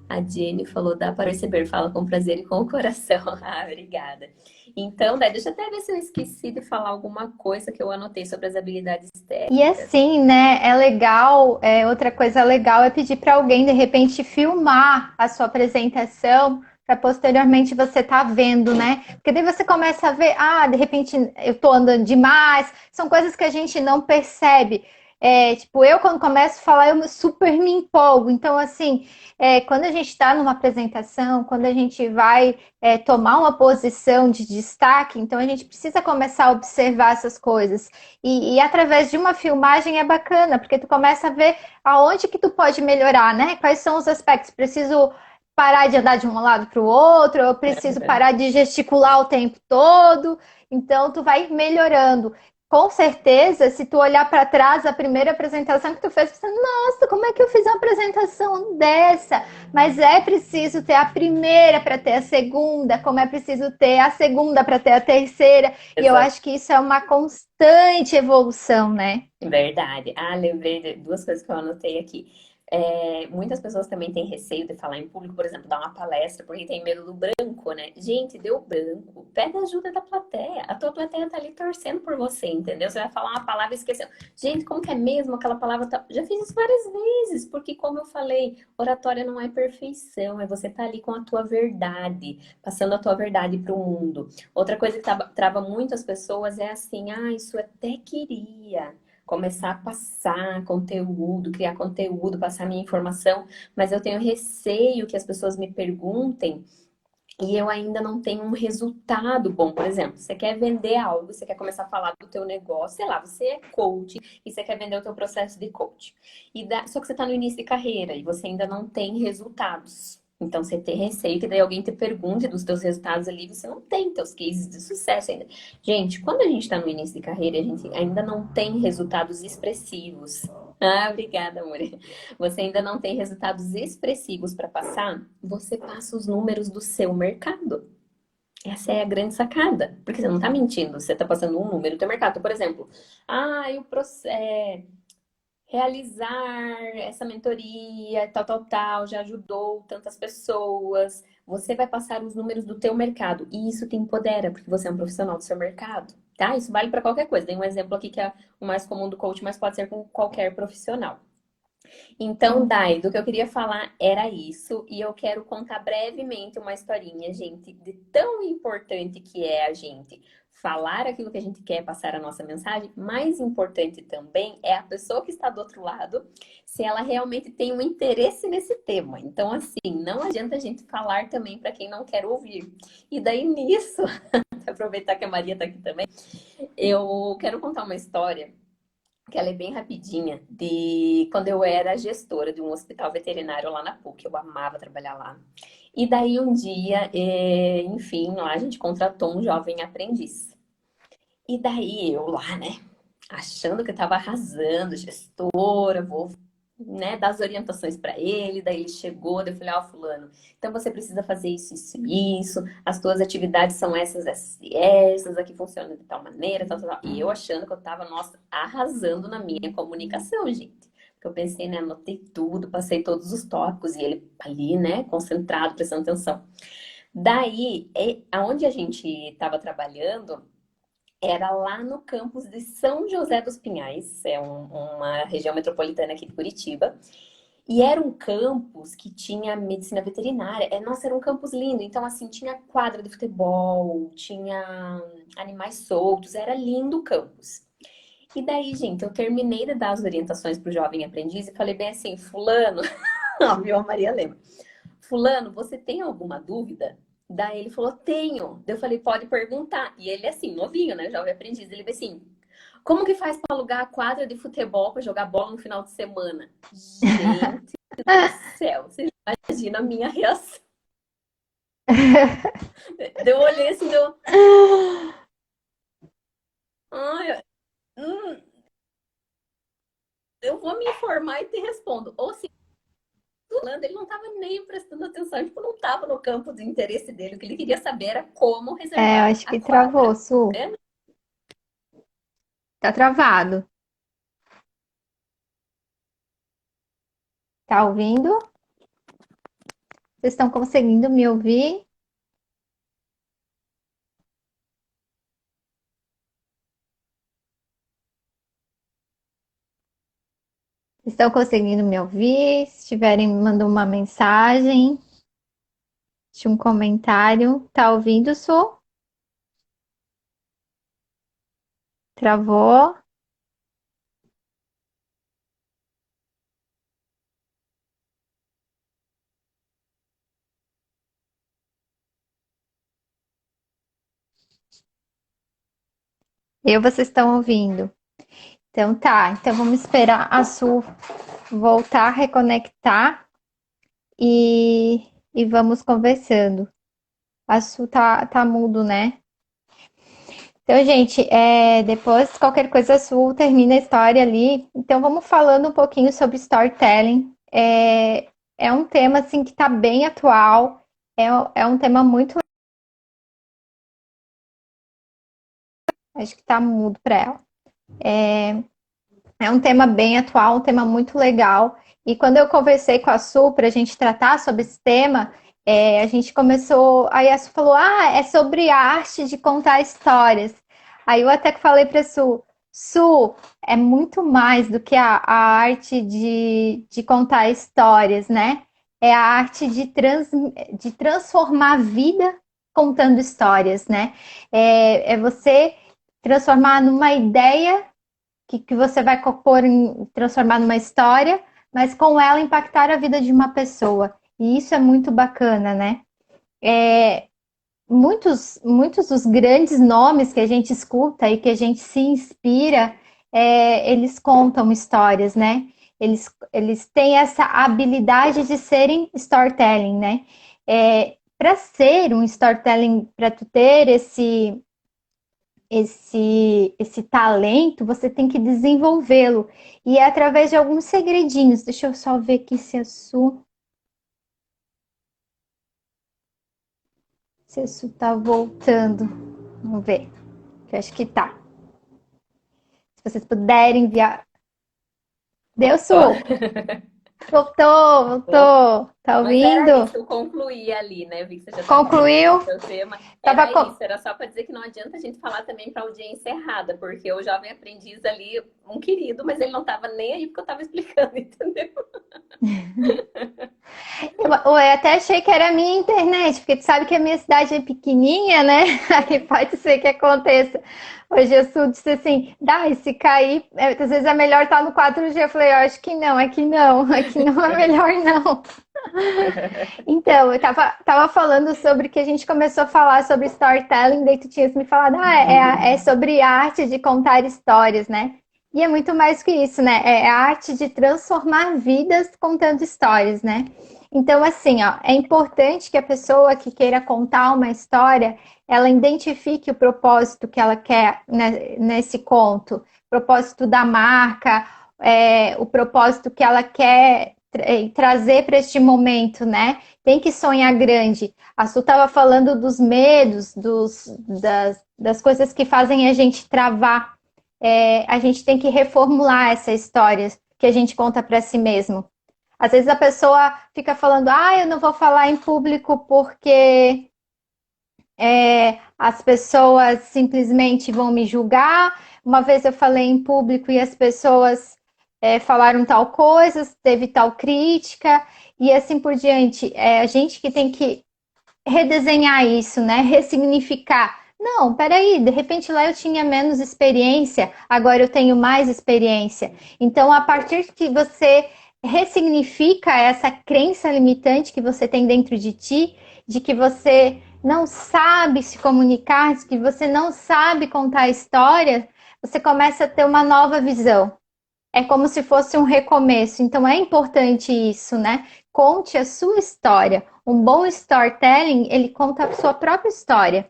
A Jenny falou, dá para perceber, fala com prazer e com o coração. Ah, obrigada. Então, daí, deixa eu até ver se eu esqueci de falar alguma coisa que eu anotei sobre as habilidades E técnicas. assim, né, é legal, outra coisa legal é pedir para alguém, de repente, filmar a sua apresentação para posteriormente você tá vendo, né? Porque daí você começa a ver, de repente eu tô andando demais, são coisas que a gente não percebe. Tipo, eu quando começo a falar, eu super me empolgo. Então, assim, quando a gente está numa apresentação, quando a gente vai tomar uma posição de destaque, então a gente precisa começar a observar essas coisas. E através de uma filmagem é bacana, porque tu começa a ver aonde que tu pode melhorar, né? Quais são os aspectos? Preciso parar de andar de um lado para o outro, eu preciso parar de gesticular o tempo todo. Então, tu vai melhorando. Com certeza, se tu olhar para trás, a primeira apresentação que tu fez, você, nossa, como é que eu fiz uma apresentação dessa? Mas é preciso ter a primeira para ter a segunda, como é preciso ter a segunda para ter a terceira. E eu Exato. acho que isso é uma constante evolução, né? Verdade. Ah, lembrei de duas coisas que eu anotei aqui. Muitas pessoas também têm receio de falar em público, por exemplo, dar uma palestra, porque tem medo do branco, né? Gente, deu branco, pede ajuda da plateia. A tua plateia tá ali torcendo por você, entendeu? Você vai falar uma palavra e esqueceu. Gente, como que é mesmo aquela palavra? Já fiz isso várias vezes, porque como eu falei, oratória não é perfeição, é você tá ali com a tua verdade, passando a tua verdade para o mundo. Outra coisa que trava muito as pessoas é assim, isso até queria começar a passar conteúdo, criar conteúdo, passar minha informação, mas eu tenho receio que as pessoas me perguntem e eu ainda não tenho um resultado bom. Por exemplo, você quer vender algo, você quer começar a falar do teu negócio, sei lá, você é coach e você quer vender o teu processo de coach. Só que você está no início de carreira e você ainda não tem resultados. Então você tem receio que daí alguém te pergunte dos teus resultados ali, você não tem teus cases de sucesso ainda. Gente, quando a gente está no início de carreira, a gente ainda não tem resultados expressivos. Obrigada, amor. Você ainda não tem resultados expressivos para passar, você passa os números do seu mercado. Essa é a grande sacada, porque você não está mentindo, você está passando um número do seu mercado. Então, por exemplo, o processo realizar essa mentoria, tal, tal, tal, já ajudou tantas pessoas. Você vai passar os números do teu mercado e isso te empodera, porque você é um profissional do seu mercado, tá? Isso vale para qualquer coisa. Dei um exemplo aqui que é o mais comum do coach, mas pode ser com qualquer profissional. Então, Dai, do que eu queria falar era isso, e eu quero contar brevemente uma historinha, gente, de tão importante que é a gente falar aquilo que a gente quer, passar a nossa mensagem. Mais importante também é a pessoa que está do outro lado, se ela realmente tem um interesse nesse tema. Então, assim, não adianta a gente falar também para quem não quer ouvir. E daí nisso, aproveitar que a Maria está aqui também, eu quero contar uma história que ela é bem rapidinha, de quando eu era gestora de um hospital veterinário lá na PUC. Eu amava trabalhar lá. E daí um dia, enfim, lá a gente contratou um jovem aprendiz. E daí eu lá, né, achando que eu tava arrasando, gestora, vou, né, dar as orientações para ele. Daí ele chegou, daí eu falei, fulano, então você precisa fazer isso, isso, isso. As tuas atividades são essas, essas e essas. Aqui funciona de tal maneira, tal, tal, tal. E eu achando que eu tava, nossa, arrasando na minha comunicação, gente. Porque eu pensei, né, anotei tudo, passei todos os tópicos e ele ali, né, concentrado, prestando atenção. Daí, aonde a gente estava trabalhando, era lá no campus de São José dos Pinhais, uma região metropolitana aqui de Curitiba. E era um campus que tinha medicina veterinária. Nossa, era um campus lindo. Então, assim, tinha quadra de futebol, tinha animais soltos, era lindo o campus. E daí, gente, eu terminei de dar as orientações para o jovem aprendiz e falei bem assim, fulano, ó, viu a Maria lembra. Fulano, você tem alguma dúvida? Daí ele falou, tenho. Daí eu falei, pode perguntar. E ele, assim, novinho, né? Jovem aprendiz. Ele falou assim, como que faz para alugar a quadra de futebol para jogar bola no final de semana? Gente do céu, você imagina a minha reação. Daí eu olhei assim, ai, hum, eu vou me informar e te respondo. Ou se falando, ele não estava nem prestando atenção, tipo, não estava no campo de interesse dele. O que ele queria saber era como Eu reservar acho a que travou, quadra. Su. Tá travado. Tá ouvindo? Vocês estão conseguindo me ouvir? Estão conseguindo me ouvir? Se estiverem, me mandam uma mensagem, deixa um comentário. Tá ouvindo, Su? Travou? Vocês estão ouvindo? Então tá, então vamos esperar a Su voltar, reconectar e vamos conversando. A Su tá mudo, né? Então, gente, depois qualquer coisa a Su termina a história ali. Então vamos falando um pouquinho sobre storytelling. É um tema assim que tá bem atual, é um tema muito. Acho que tá mudo para ela. É um tema bem atual, um tema muito legal. E quando eu conversei com a Su para a gente tratar sobre esse tema, a gente começou. Aí a Su falou: Ah, é sobre a arte de contar histórias. Aí eu até falei para a Su, é muito mais do que a arte de contar histórias, né? É a arte de transformar a vida contando histórias, né? É você transformar numa ideia que você vai transformar numa história, mas com ela impactar a vida de uma pessoa. E isso é muito bacana, né? Muitos dos grandes nomes que a gente escuta e que a gente se inspira, eles contam histórias, né? Eles têm essa habilidade de serem storytelling, né? Para ser um storytelling, para tu ter esse talento, você tem que desenvolvê-lo. E é através de alguns segredinhos. Deixa eu só ver aqui se a Su tá voltando. Vamos ver. Eu acho que tá. Se vocês puderem enviar. Deu, Tô. Su? Voltou, voltou. Tá Mas era ouvindo? isso, eu concluí ali, né? Eu vi que você já estava Concluiu? concluindo o seu tema. Tava Era com... isso, era só para dizer que não adianta a gente falar também para a audiência errada, porque o jovem aprendiz ali, um querido, mas ele não estava nem aí porque eu estava explicando, entendeu? Eu até achei que era a minha internet, porque tu sabe que a minha cidade é pequenininha, né? Aí pode ser que aconteça. Hoje eu Sul disse assim, dá, se cair, às vezes é melhor estar no 4G. Eu falei, eu acho que não, aqui não é melhor não. Então, eu tava falando sobre que a gente começou a falar sobre storytelling, daí tu tinhas me falado, é sobre arte de contar histórias, né? E é muito mais que isso, né? É a arte de transformar vidas contando histórias, né? Então, assim, ó, é importante que a pessoa que queira contar uma história, ela identifique o propósito que ela quer, né, nesse conto, o propósito da marca, o propósito que ela quer trazer para este momento, né? Tem que sonhar grande. A Su estava falando dos medos, das coisas que fazem a gente travar. A gente tem que reformular essa história que a gente conta para si mesmo. Às vezes a pessoa fica falando, eu não vou falar em público porque as pessoas simplesmente vão me julgar. Uma vez eu falei em público e as pessoas falaram tal coisa, teve tal crítica, e assim por diante. É a gente que tem que redesenhar isso, né? Ressignificar. Não, peraí, de repente lá eu tinha menos experiência, agora eu tenho mais experiência. Então, a partir que você ressignifica essa crença limitante que você tem dentro de ti, de que você não sabe se comunicar, de que você não sabe contar história, você começa a ter uma nova visão. É como se fosse um recomeço. Então é importante isso, né? Conte a sua história. Um bom storytelling, ele conta a sua própria história.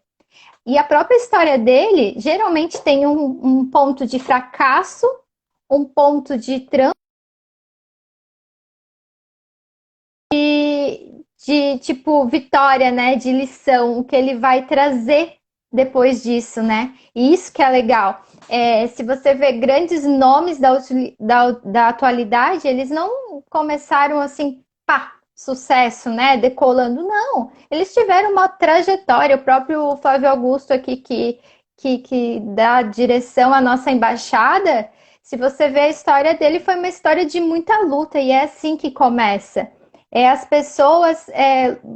E a própria história dele geralmente tem um ponto de fracasso, um ponto de tipo vitória, né? De lição, o que ele vai trazer depois disso, né? E isso que é legal. Se você vê grandes nomes da atualidade, eles não começaram assim, pá, sucesso, né? Decolando, não. Eles tiveram uma trajetória. O próprio Flávio Augusto aqui, que dá direção à nossa embaixada, se você vê a história dele, foi uma história de muita luta, e é assim que começa. As pessoas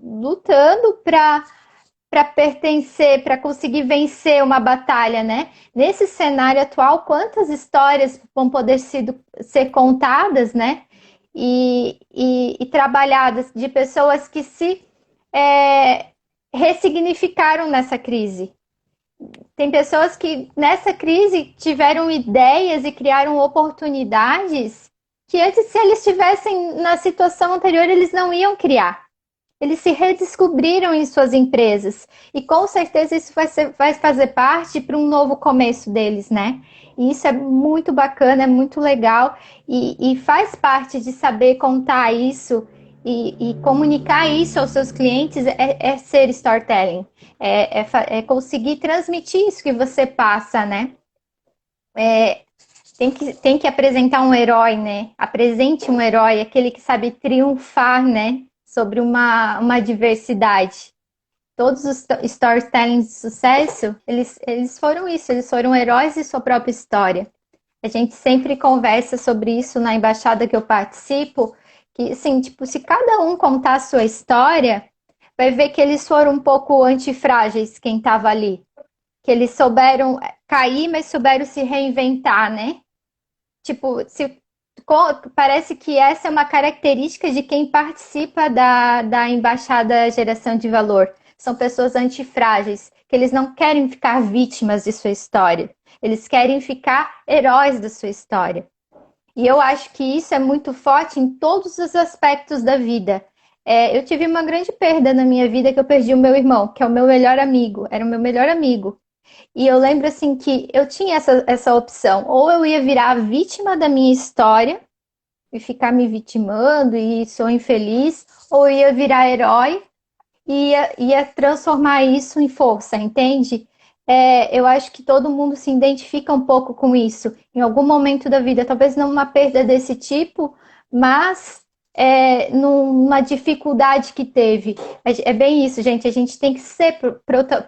lutando para pertencer, para conseguir vencer uma batalha, né? Nesse cenário atual, quantas histórias vão poder ser contadas, né? E trabalhadas de pessoas que se é, ressignificaram nessa crise. Tem pessoas que nessa crise tiveram ideias e criaram oportunidades que antes, se eles estivessem na situação anterior, eles não iam criar. Eles se redescobriram em suas empresas. E com certeza isso vai fazer parte para um novo começo deles, né? E isso é muito bacana, é muito legal. E faz parte de saber contar isso e comunicar isso aos seus clientes é ser storytelling. É conseguir transmitir isso que você passa, né? tem que apresentar um herói, né? Apresente um herói, aquele que sabe triunfar, né? Sobre uma adversidade. Todos os storytelling de sucesso, eles foram isso, eles foram heróis de sua própria história. A gente sempre conversa sobre isso na embaixada que eu participo, que, assim, tipo, se cada um contar a sua história, vai ver que eles foram um pouco antifrágeis, quem estava ali. Que eles souberam cair, mas souberam se reinventar, né? Tipo, parece que essa é uma característica de quem participa da Embaixada Geração de Valor. São pessoas antifrágeis, que eles não querem ficar vítimas de sua história. Eles querem ficar heróis da sua história. E eu acho que isso é muito forte em todos os aspectos da vida. Eu tive uma grande perda na minha vida que eu perdi o meu irmão, que é o meu melhor amigo, era o meu melhor amigo. E eu lembro assim que eu tinha essa opção, ou eu ia virar a vítima da minha história e ficar me vitimando e sou infeliz, ou eu ia virar herói e ia transformar isso em força, entende? Eu acho que todo mundo se identifica um pouco com isso, em algum momento da vida, talvez não uma perda desse tipo, mas numa dificuldade que teve. É bem isso, gente, a gente tem que ser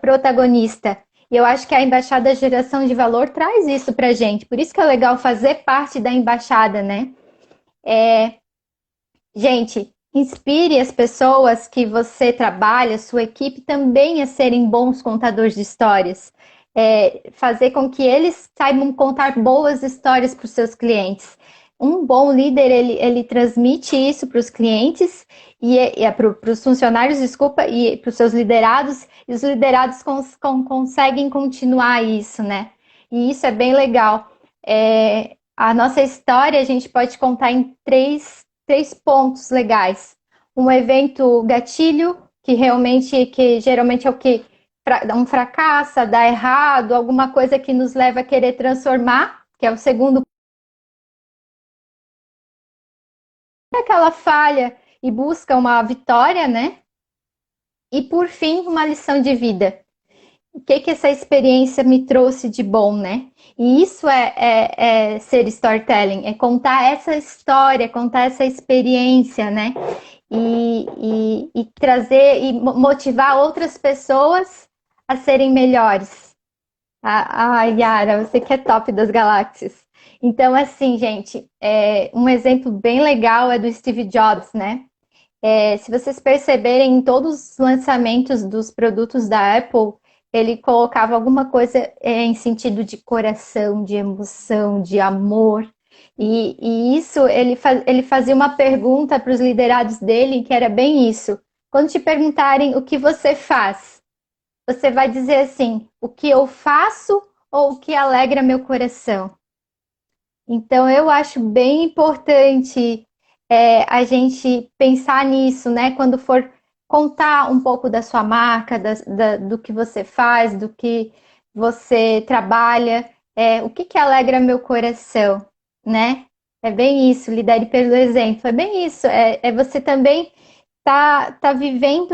protagonista. E eu acho que a Embaixada Geração de Valor traz isso pra gente. Por isso que é legal fazer parte da embaixada, né? Gente, inspire as pessoas que você trabalha, sua equipe, também a serem bons contadores de histórias. Fazer com que eles saibam contar boas histórias para os seus clientes. Um bom líder, ele transmite isso para os clientes e para os funcionários, desculpa, e para os seus liderados, e os liderados conseguem continuar isso, né? E isso é bem legal. A nossa história a gente pode contar em três pontos legais. Um evento gatilho, que geralmente é o que um fracasso, dá errado, alguma coisa que nos leva a querer transformar, que é o segundo. Aquela falha e busca uma vitória, né? E por fim, uma lição de vida. O que essa experiência me trouxe de bom, né? E isso é ser storytelling, é contar essa história, contar essa experiência, né? E trazer e motivar outras pessoas a serem melhores. Yara, você que é top das galáxias. Então, assim, gente, um exemplo bem legal é do Steve Jobs, né? Se vocês perceberem, em todos os lançamentos dos produtos da Apple, ele colocava alguma coisa em sentido de coração, de emoção, de amor. E isso, ele fazia uma pergunta para os liderados dele, que era bem isso. Quando te perguntarem o que você faz, você vai dizer assim, o que eu faço ou o que alegra meu coração? Então, eu acho bem importante a gente pensar nisso, né? Quando for contar um pouco da sua marca, do que você faz, do que você trabalha, o que alegra meu coração, né? É bem isso, lidere pelo exemplo. É bem isso. Você também tá vivendo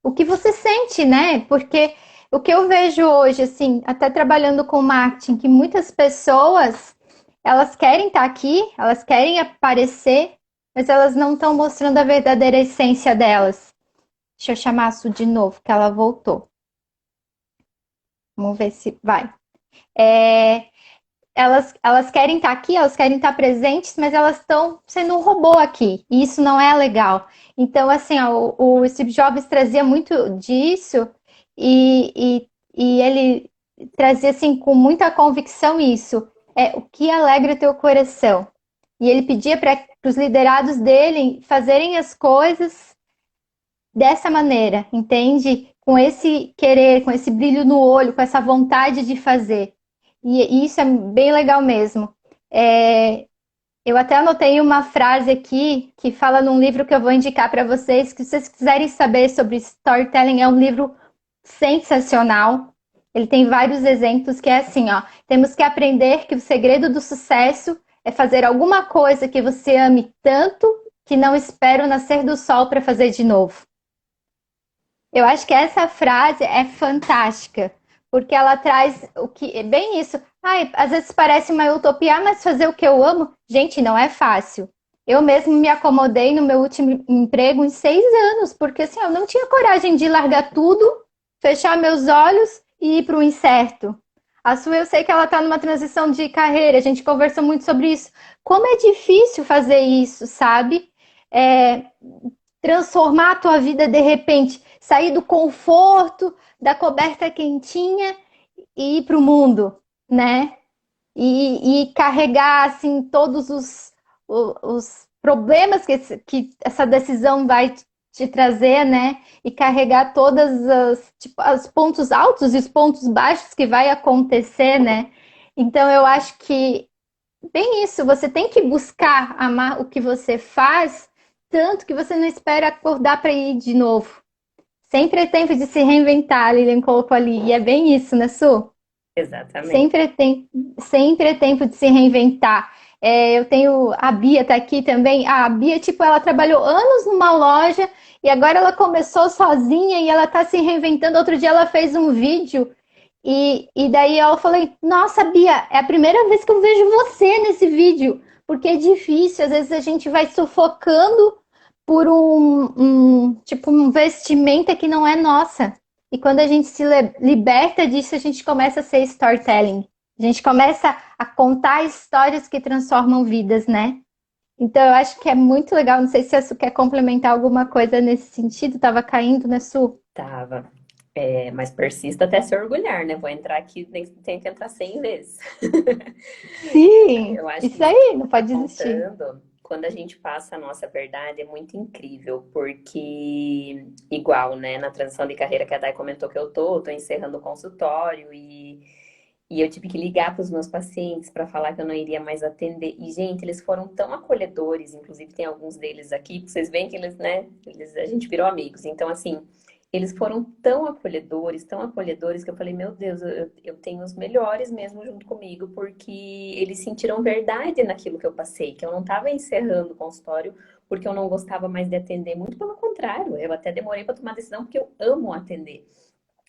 o que você sente, né? Porque o que eu vejo hoje, assim, até trabalhando com marketing, que muitas pessoas elas querem estar aqui, elas querem aparecer, mas elas não estão mostrando a verdadeira essência delas. Deixa eu chamar a Su de novo, que ela voltou. Vamos ver se vai. Elas querem estar aqui, elas querem estar presentes, mas elas estão sendo um robô aqui, e isso não é legal. Então, assim, ó, o Steve Jobs trazia muito disso, e ele trazia, assim, com muita convicção isso, o que alegra teu coração. E ele pedia para os liderados dele fazerem as coisas dessa maneira, entende? Com esse querer, com esse brilho no olho, com essa vontade de fazer. E isso é bem legal mesmo. Eu até anotei uma frase aqui que fala num livro que eu vou indicar para vocês, que se vocês quiserem saber sobre storytelling, é um livro sensacional. Ele tem vários exemplos que é assim, ó, temos que aprender que o segredo do sucesso é fazer alguma coisa que você ame tanto que não espera o nascer do sol para fazer de novo. Eu acho que essa frase é fantástica, porque ela traz o que é bem isso. Ai, às vezes parece uma utopia, mas fazer o que eu amo, gente, não é fácil. Eu mesmo me acomodei no meu último emprego em 6 anos, porque assim, eu não tinha coragem de largar tudo, fechar meus olhos e ir para o incerto. A sua, eu sei que ela está numa transição de carreira, a gente conversou muito sobre isso. Como é difícil fazer isso, sabe? É, transformar a tua vida de repente, sair do conforto, da coberta quentinha e ir para o mundo, né? E carregar assim todos os problemas que essa decisão vai te trazer, né? E carregar todas as tipo, os pontos altos e os pontos baixos que vai acontecer, né? Então eu acho que bem isso, você tem que buscar amar o que você faz, tanto que você não espera acordar para ir de novo. Sempre é tempo de se reinventar, a Lilian colocou ali, e é bem isso, né, Su? Exatamente. Sempre é tempo de se reinventar. Eu tenho a Bia tá aqui também. A Bia, tipo, ela trabalhou anos numa loja e agora ela começou sozinha e ela tá se reinventando. Outro dia ela fez um vídeo e daí eu falei: Nossa, Bia, é a primeira vez que eu vejo você nesse vídeo, porque é difícil. Às vezes a gente vai sufocando por tipo um vestimenta que não é nossa. E quando a gente se liberta disso, a gente começa a ser storytelling. A gente começa a contar histórias que transformam vidas, né? Então eu acho que é muito legal. Não sei se a Su quer complementar alguma coisa nesse sentido. Tava caindo, né, Su? Tava. É, mas persista até se orgulhar, né? Vou entrar aqui, tem que entrar 100 vezes. Sim, Eu acho que isso isso que aí, você não está pode desistir. contando, quando a gente passa a nossa verdade, é muito incrível, porque, igual, né, na transição de carreira que a Day comentou que tô encerrando o consultório e eu tive que ligar para os meus pacientes para falar que eu não iria mais atender. E, gente, eles foram tão acolhedores, inclusive tem alguns deles aqui, que vocês veem que eles, né, a gente virou amigos. Então, assim, eles foram tão acolhedores, que eu falei, meu Deus, eu tenho os melhores mesmo junto comigo, porque eles sentiram verdade naquilo que eu passei, que eu não estava encerrando o consultório porque eu não gostava mais de atender, muito pelo contrário, eu até demorei para tomar decisão porque eu amo atender.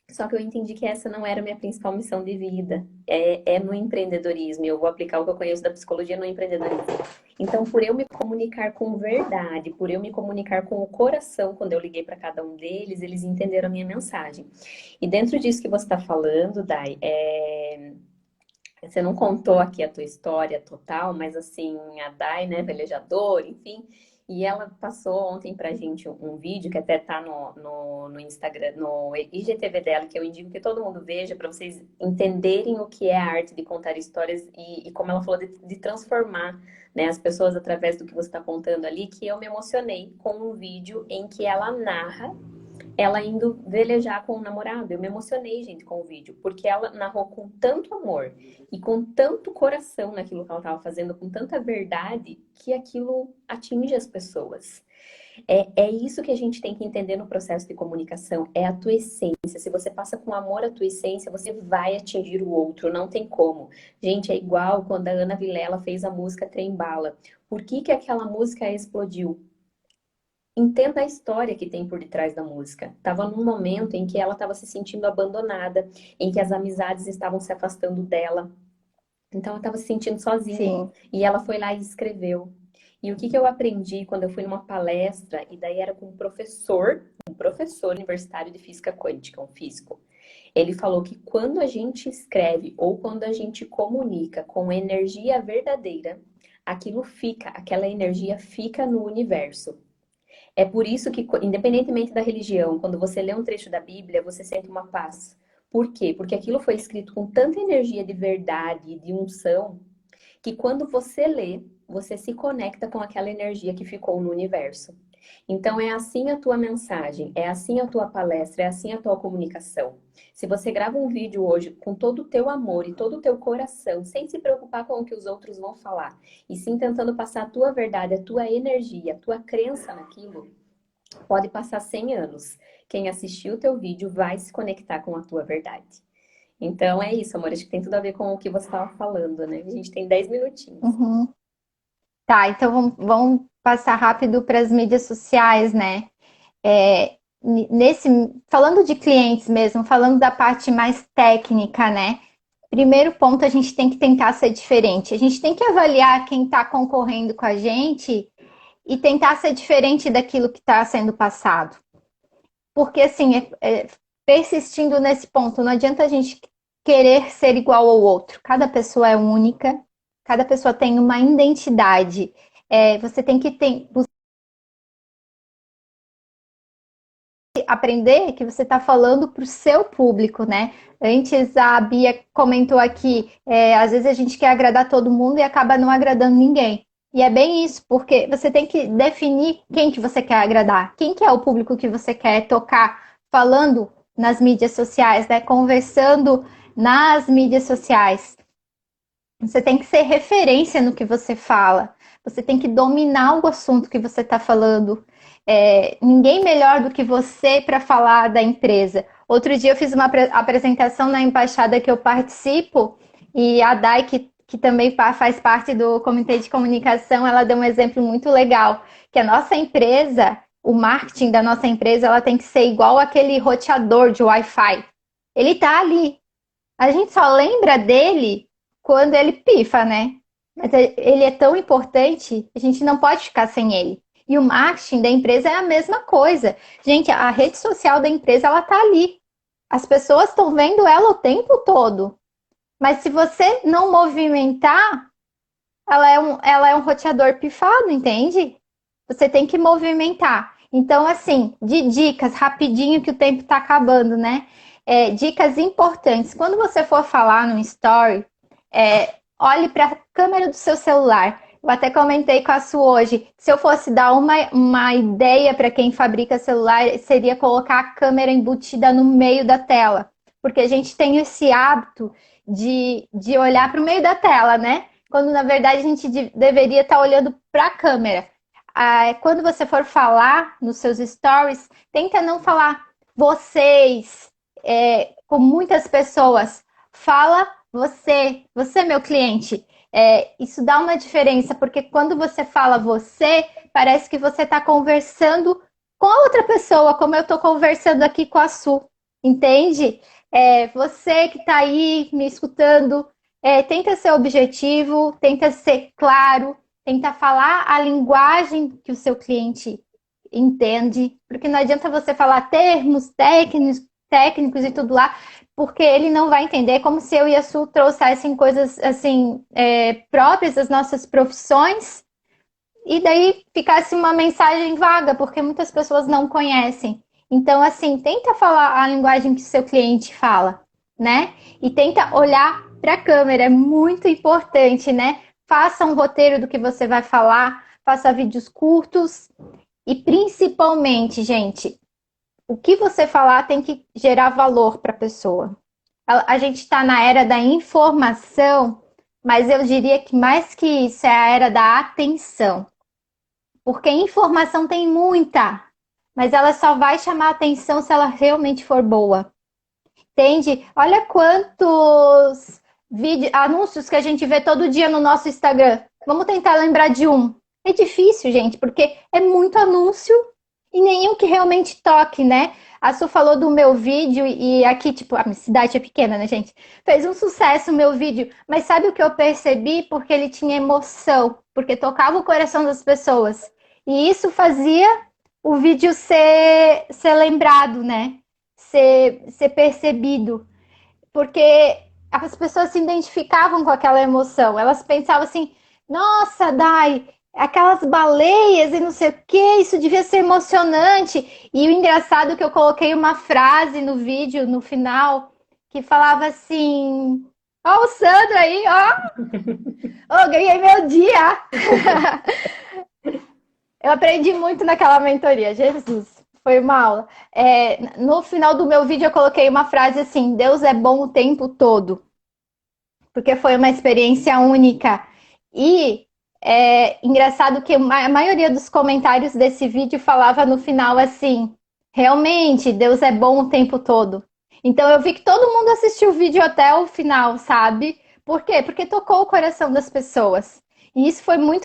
Só que eu entendi que essa não era a minha principal missão de vida. É no empreendedorismo. E eu vou aplicar o que eu conheço da psicologia no empreendedorismo. Então, por eu me comunicar com verdade, por eu me comunicar com o coração, quando eu liguei para cada um deles, eles entenderam a minha mensagem. E dentro disso que você está falando, Dai, você não contou aqui a tua história total, mas assim, a Dai, né, velejadora, enfim, e ela passou ontem pra gente um vídeo que até tá no Instagram, no IGTV dela, que eu indico que todo mundo veja para vocês entenderem o que é a arte de contar histórias e como ela falou de transformar, né, as pessoas através do que você está contando ali, que eu me emocionei com um vídeo em que ela narra ela indo velejar com o namorado. Eu me emocionei, gente, com o vídeo, porque ela narrou com tanto amor e com tanto coração naquilo que ela estava fazendo, com tanta verdade, que aquilo atinge as pessoas. É isso que a gente tem que entender no processo de comunicação, é a tua essência. Se você passa com amor a tua essência, você vai atingir o outro, não tem como. Gente, é igual quando a Ana Vilela fez a música Trem Bala. Por que que aquela música explodiu? Entenda a história que tem por detrás da música. Tava num momento em que ela estava se sentindo abandonada, em que as amizades estavam se afastando dela. Então ela estava se sentindo sozinha. Sim. E ela foi lá e escreveu. E o que que eu aprendi quando eu fui numa palestra, e daí era com um professor universitário de física quântica, um físico. Ele falou que quando a gente escreve ou quando a gente comunica com energia verdadeira, aquilo fica, aquela energia fica no universo. É por isso que, independentemente da religião, quando você lê um trecho da Bíblia, você sente uma paz. Por quê? Porque aquilo foi escrito com tanta energia de verdade e de unção, que quando você lê, você se conecta com aquela energia que ficou no universo. Então é assim a tua mensagem, é assim a tua palestra, é assim a tua comunicação. Se você grava um vídeo hoje com todo o teu amor e todo o teu coração, sem se preocupar com o que os outros vão falar, e sim tentando passar a tua verdade, a tua energia, a tua crença naquilo, pode passar 100 anos. Quem assistiu o teu vídeo vai se conectar com a tua verdade. Então é isso, amor. Acho que tem tudo a ver com o que você estava falando, né? A gente tem 10 minutinhos. Uhum. Tá, então vamos passar rápido para as mídias sociais, né? É, nesse, falando de clientes mesmo, falando da parte mais técnica, né? primeiro ponto, a gente tem que tentar ser diferente. A gente tem que avaliar quem está concorrendo com a gente e tentar ser diferente daquilo que está sendo passado. Porque, assim, persistindo nesse ponto, não adianta a gente querer ser igual ao outro. Cada pessoa é única, cada pessoa tem uma identidade. Você tem que aprender que você está falando para o seu público, né? Antes a Bia comentou aqui, às vezes a gente quer agradar todo mundo e acaba não agradando ninguém. E é bem isso, porque você tem que definir quem que você quer agradar, quem que é o público que você quer tocar, falando nas mídias sociais, né? Conversando nas mídias sociais. Você tem que ser referência no que você fala. Você tem que dominar o assunto que você está falando. Ninguém melhor do que você para falar da empresa. Outro dia eu fiz uma apresentação na embaixada que eu participo e a Dai, que também faz parte do comitê de comunicação, ela deu um exemplo muito legal, que a nossa empresa, o marketing da nossa empresa, ela tem que ser igual aquele roteador de Wi-Fi. Ele está ali. A gente só lembra dele quando ele pifa, né? Mas ele é tão importante, a gente não pode ficar sem ele. E o marketing da empresa é a mesma coisa. Gente, a rede social da empresa, ela tá ali. As pessoas estão vendo ela o tempo todo. Mas se você não movimentar, ela é um roteador pifado, entende? Você tem que movimentar. Então, assim, de dicas, rapidinho que o tempo tá acabando, né? Dicas importantes. Quando você for falar no story, olhe para a câmera do seu celular. Eu até comentei com a Su hoje. Se eu fosse dar uma ideia para quem fabrica celular, seria colocar a câmera embutida no meio da tela. Porque a gente tem esse hábito de olhar para o meio da tela, né? Quando na verdade a gente deveria estar olhando para a câmera. Quando você for falar nos seus stories, tenta não falar vocês com muitas pessoas. Fala você meu cliente. Isso dá uma diferença, porque quando você fala você, parece que você está conversando com a outra pessoa, como eu estou conversando aqui com a Su, entende? Você que está aí me escutando, tenta ser objetivo, tenta ser claro, tenta falar a linguagem que o seu cliente entende, porque não adianta você falar termos técnicos e tudo lá, porque ele não vai entender. É como se eu e a Su trouxessem coisas assim próprias das nossas profissões e daí ficasse uma mensagem vaga, porque muitas pessoas não conhecem. Então, assim, tenta falar a linguagem que o seu cliente fala, né? E tenta olhar para a câmera, é muito importante, né? Faça um roteiro do que você vai falar, faça vídeos curtos e principalmente, gente, o que você falar tem que gerar valor para a pessoa. A gente está na era da informação, mas eu diria que mais que isso é a era da atenção. Porque informação tem muita, mas ela só vai chamar atenção se ela realmente for boa. Entende? Olha quantos anúncios que a gente vê todo dia no nosso Instagram. Vamos tentar lembrar de um. É difícil, gente, porque é muito anúncio e nenhum que realmente toque, né? A Su falou do meu vídeo e aqui, tipo, a minha cidade é pequena, né, gente? Fez um sucesso o meu vídeo, mas sabe o que eu percebi? Porque ele tinha emoção, porque tocava o coração das pessoas. E isso fazia o vídeo ser lembrado, né? Ser percebido. Porque as pessoas se identificavam com aquela emoção. Elas pensavam assim, nossa, Dai, aquelas baleias e não sei o que, isso devia ser emocionante. E o engraçado é que eu coloquei uma frase no vídeo, no final, que falava assim, ó o Sandro aí, ó, ganhei meu dia. Eu aprendi muito naquela mentoria, Jesus, foi uma aula. No final do meu vídeo eu coloquei uma frase assim, Deus é bom o tempo todo. Porque foi uma experiência única. E engraçado que a maioria dos comentários desse vídeo falava no final assim, realmente, Deus é bom o tempo todo. Então eu vi que todo mundo assistiu o vídeo até o final, sabe? Por quê? Porque tocou o coração das pessoas. E isso foi muito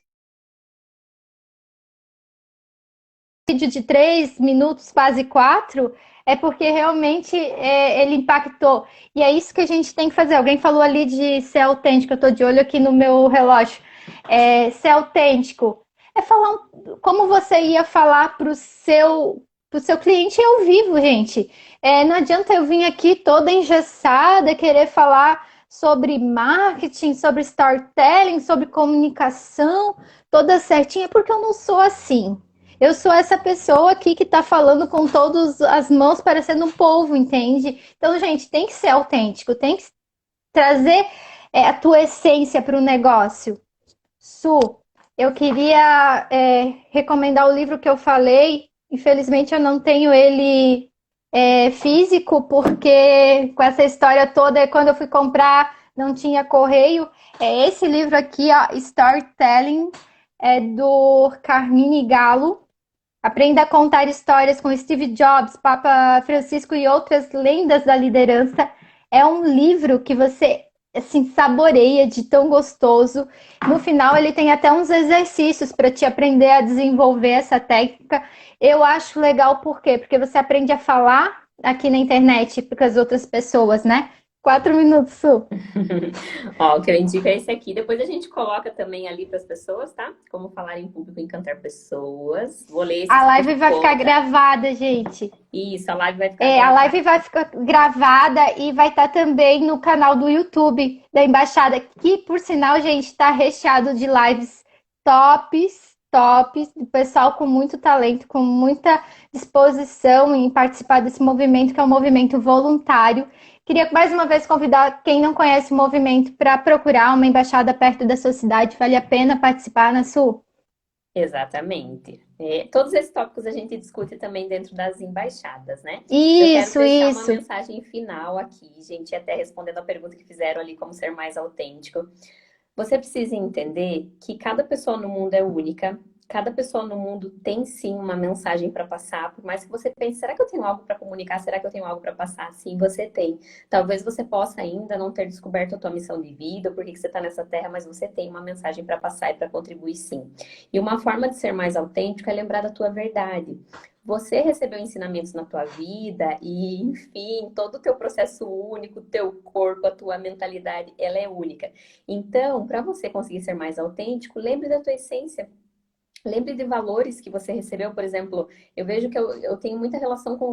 vídeo de 3 minutos, quase 4, é porque realmente ele impactou. E é isso que a gente tem que fazer. Alguém falou ali de ser autêntico, eu estou de olho aqui no meu relógio. Ser autêntico é falar como você ia falar pro seu cliente ao vivo, gente. Não adianta eu vir aqui toda engessada, querer falar sobre marketing, sobre storytelling, sobre comunicação, toda certinha, porque eu não sou assim. Eu sou essa pessoa aqui que tá falando com todas as mãos parecendo um polvo, entende? Então, gente, tem que ser autêntico, tem que trazer a tua essência para o negócio. Su, eu queria recomendar o livro que eu falei. Infelizmente, eu não tenho ele físico, porque com essa história toda, quando eu fui comprar, não tinha correio. É esse livro aqui, ó, Storytelling, do Carmine Gallo. Aprenda a contar histórias com Steve Jobs, Papa Francisco e outras lendas da liderança. É um livro que você assim saboreia de tão gostoso. No final ele tem até uns exercícios para te aprender a desenvolver essa técnica. Eu acho legal por quê? Porque você aprende a falar aqui na internet para as outras pessoas, né? 4 minutos, Su. Ó, o que eu indico é esse aqui. Depois a gente coloca também ali para as pessoas, tá? Como falar em público e encantar pessoas. Vou ler A esses por live vai ficar conta. gravada, gente. Isso, a live vai ficar A gravada. live vai ficar gravada e vai estar também no canal do YouTube da Embaixada, que, por sinal, gente, está recheado de lives tops, tops, de pessoal com muito talento, com muita disposição em participar desse movimento, que é um movimento voluntário. Queria mais uma vez convidar quem não conhece o movimento para procurar uma embaixada perto da sua cidade. Vale a pena participar, na Su? Exatamente. Todos esses tópicos a gente discute também dentro das embaixadas, né? Eu quero Isso, deixar uma isso. mensagem final aqui, gente, até respondendo a pergunta que fizeram ali, como ser mais autêntico. Você precisa entender que cada pessoa no mundo é única, cada pessoa no mundo tem sim uma mensagem para passar, por mais que você pense, será que eu tenho algo para comunicar? Será que eu tenho algo para passar? Sim, você tem. Talvez você possa ainda não ter descoberto a tua missão de vida, por que você está nessa terra, mas você tem uma mensagem para passar e para contribuir sim. E uma forma de ser mais autêntico é lembrar da tua verdade. Você recebeu ensinamentos na tua vida e, enfim, todo o teu processo único, o teu corpo, a tua mentalidade, ela é única. Então, para você conseguir ser mais autêntico, lembre da tua essência. Lembre de valores que você recebeu, por exemplo, eu vejo que eu tenho muita relação com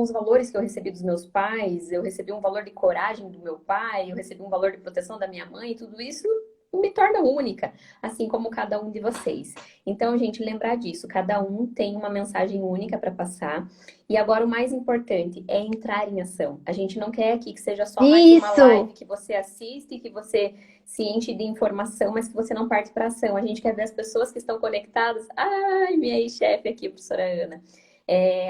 os valores que eu recebi dos meus pais, eu recebi um valor de coragem do meu pai, eu recebi um valor de proteção da minha mãe, e tudo isso me torna única, assim como cada um de vocês. Então, gente, lembrar disso, cada um tem uma mensagem única para passar. E agora o mais importante é entrar em ação. A gente não quer aqui que seja só mais uma Isso. live que você assiste, que você se enche de informação, mas que você não parte para ação. A gente quer ver as pessoas que estão conectadas. Ai, minha ex-chefe aqui, professora Ana.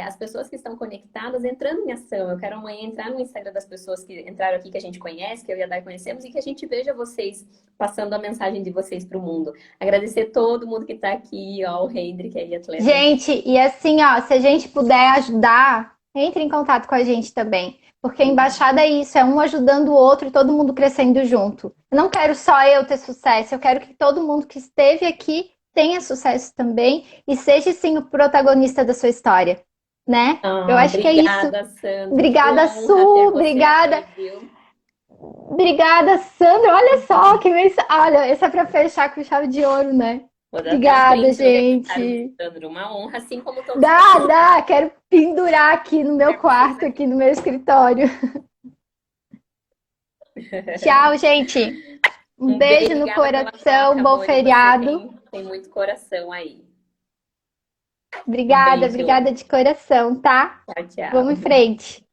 As pessoas que estão conectadas entrando em ação. Eu quero amanhã entrar no Instagram das pessoas que entraram aqui, que a gente conhece, que eu e a Dai conhecemos, e que a gente veja vocês passando a mensagem de vocês para o mundo. Agradecer todo mundo que está aqui, ó, o Hendrik aí, atleta. Gente, e assim, ó, se a gente puder ajudar, entre em contato com a gente também. Porque a embaixada é isso, é um ajudando o outro e todo mundo crescendo junto. Eu não quero só eu ter sucesso, eu quero que todo mundo que esteve aqui tenha sucesso também e seja sim o protagonista da sua história, né? Eu Ah, acho que é isso. obrigada, Sandro. Que Obrigada, honra ter Su, você obrigada. aqui, viu? Obrigada, Sandra. Olha só que olha, essa é para fechar com chave de ouro, né? Vou dar até um Obrigada, print no comentário do gente. Sandro. Uma honra, assim como todos Dá, vocês. dá, quero pendurar aqui no meu quarto, aqui no meu escritório. Tchau, gente. Um Um beijo, beijo no obrigada pela troca, coração, bom amor. E você feriado. tem muito coração aí. Um Obrigada, beijo. obrigada de coração, tá? Tchau, Vamos em tchau. frente.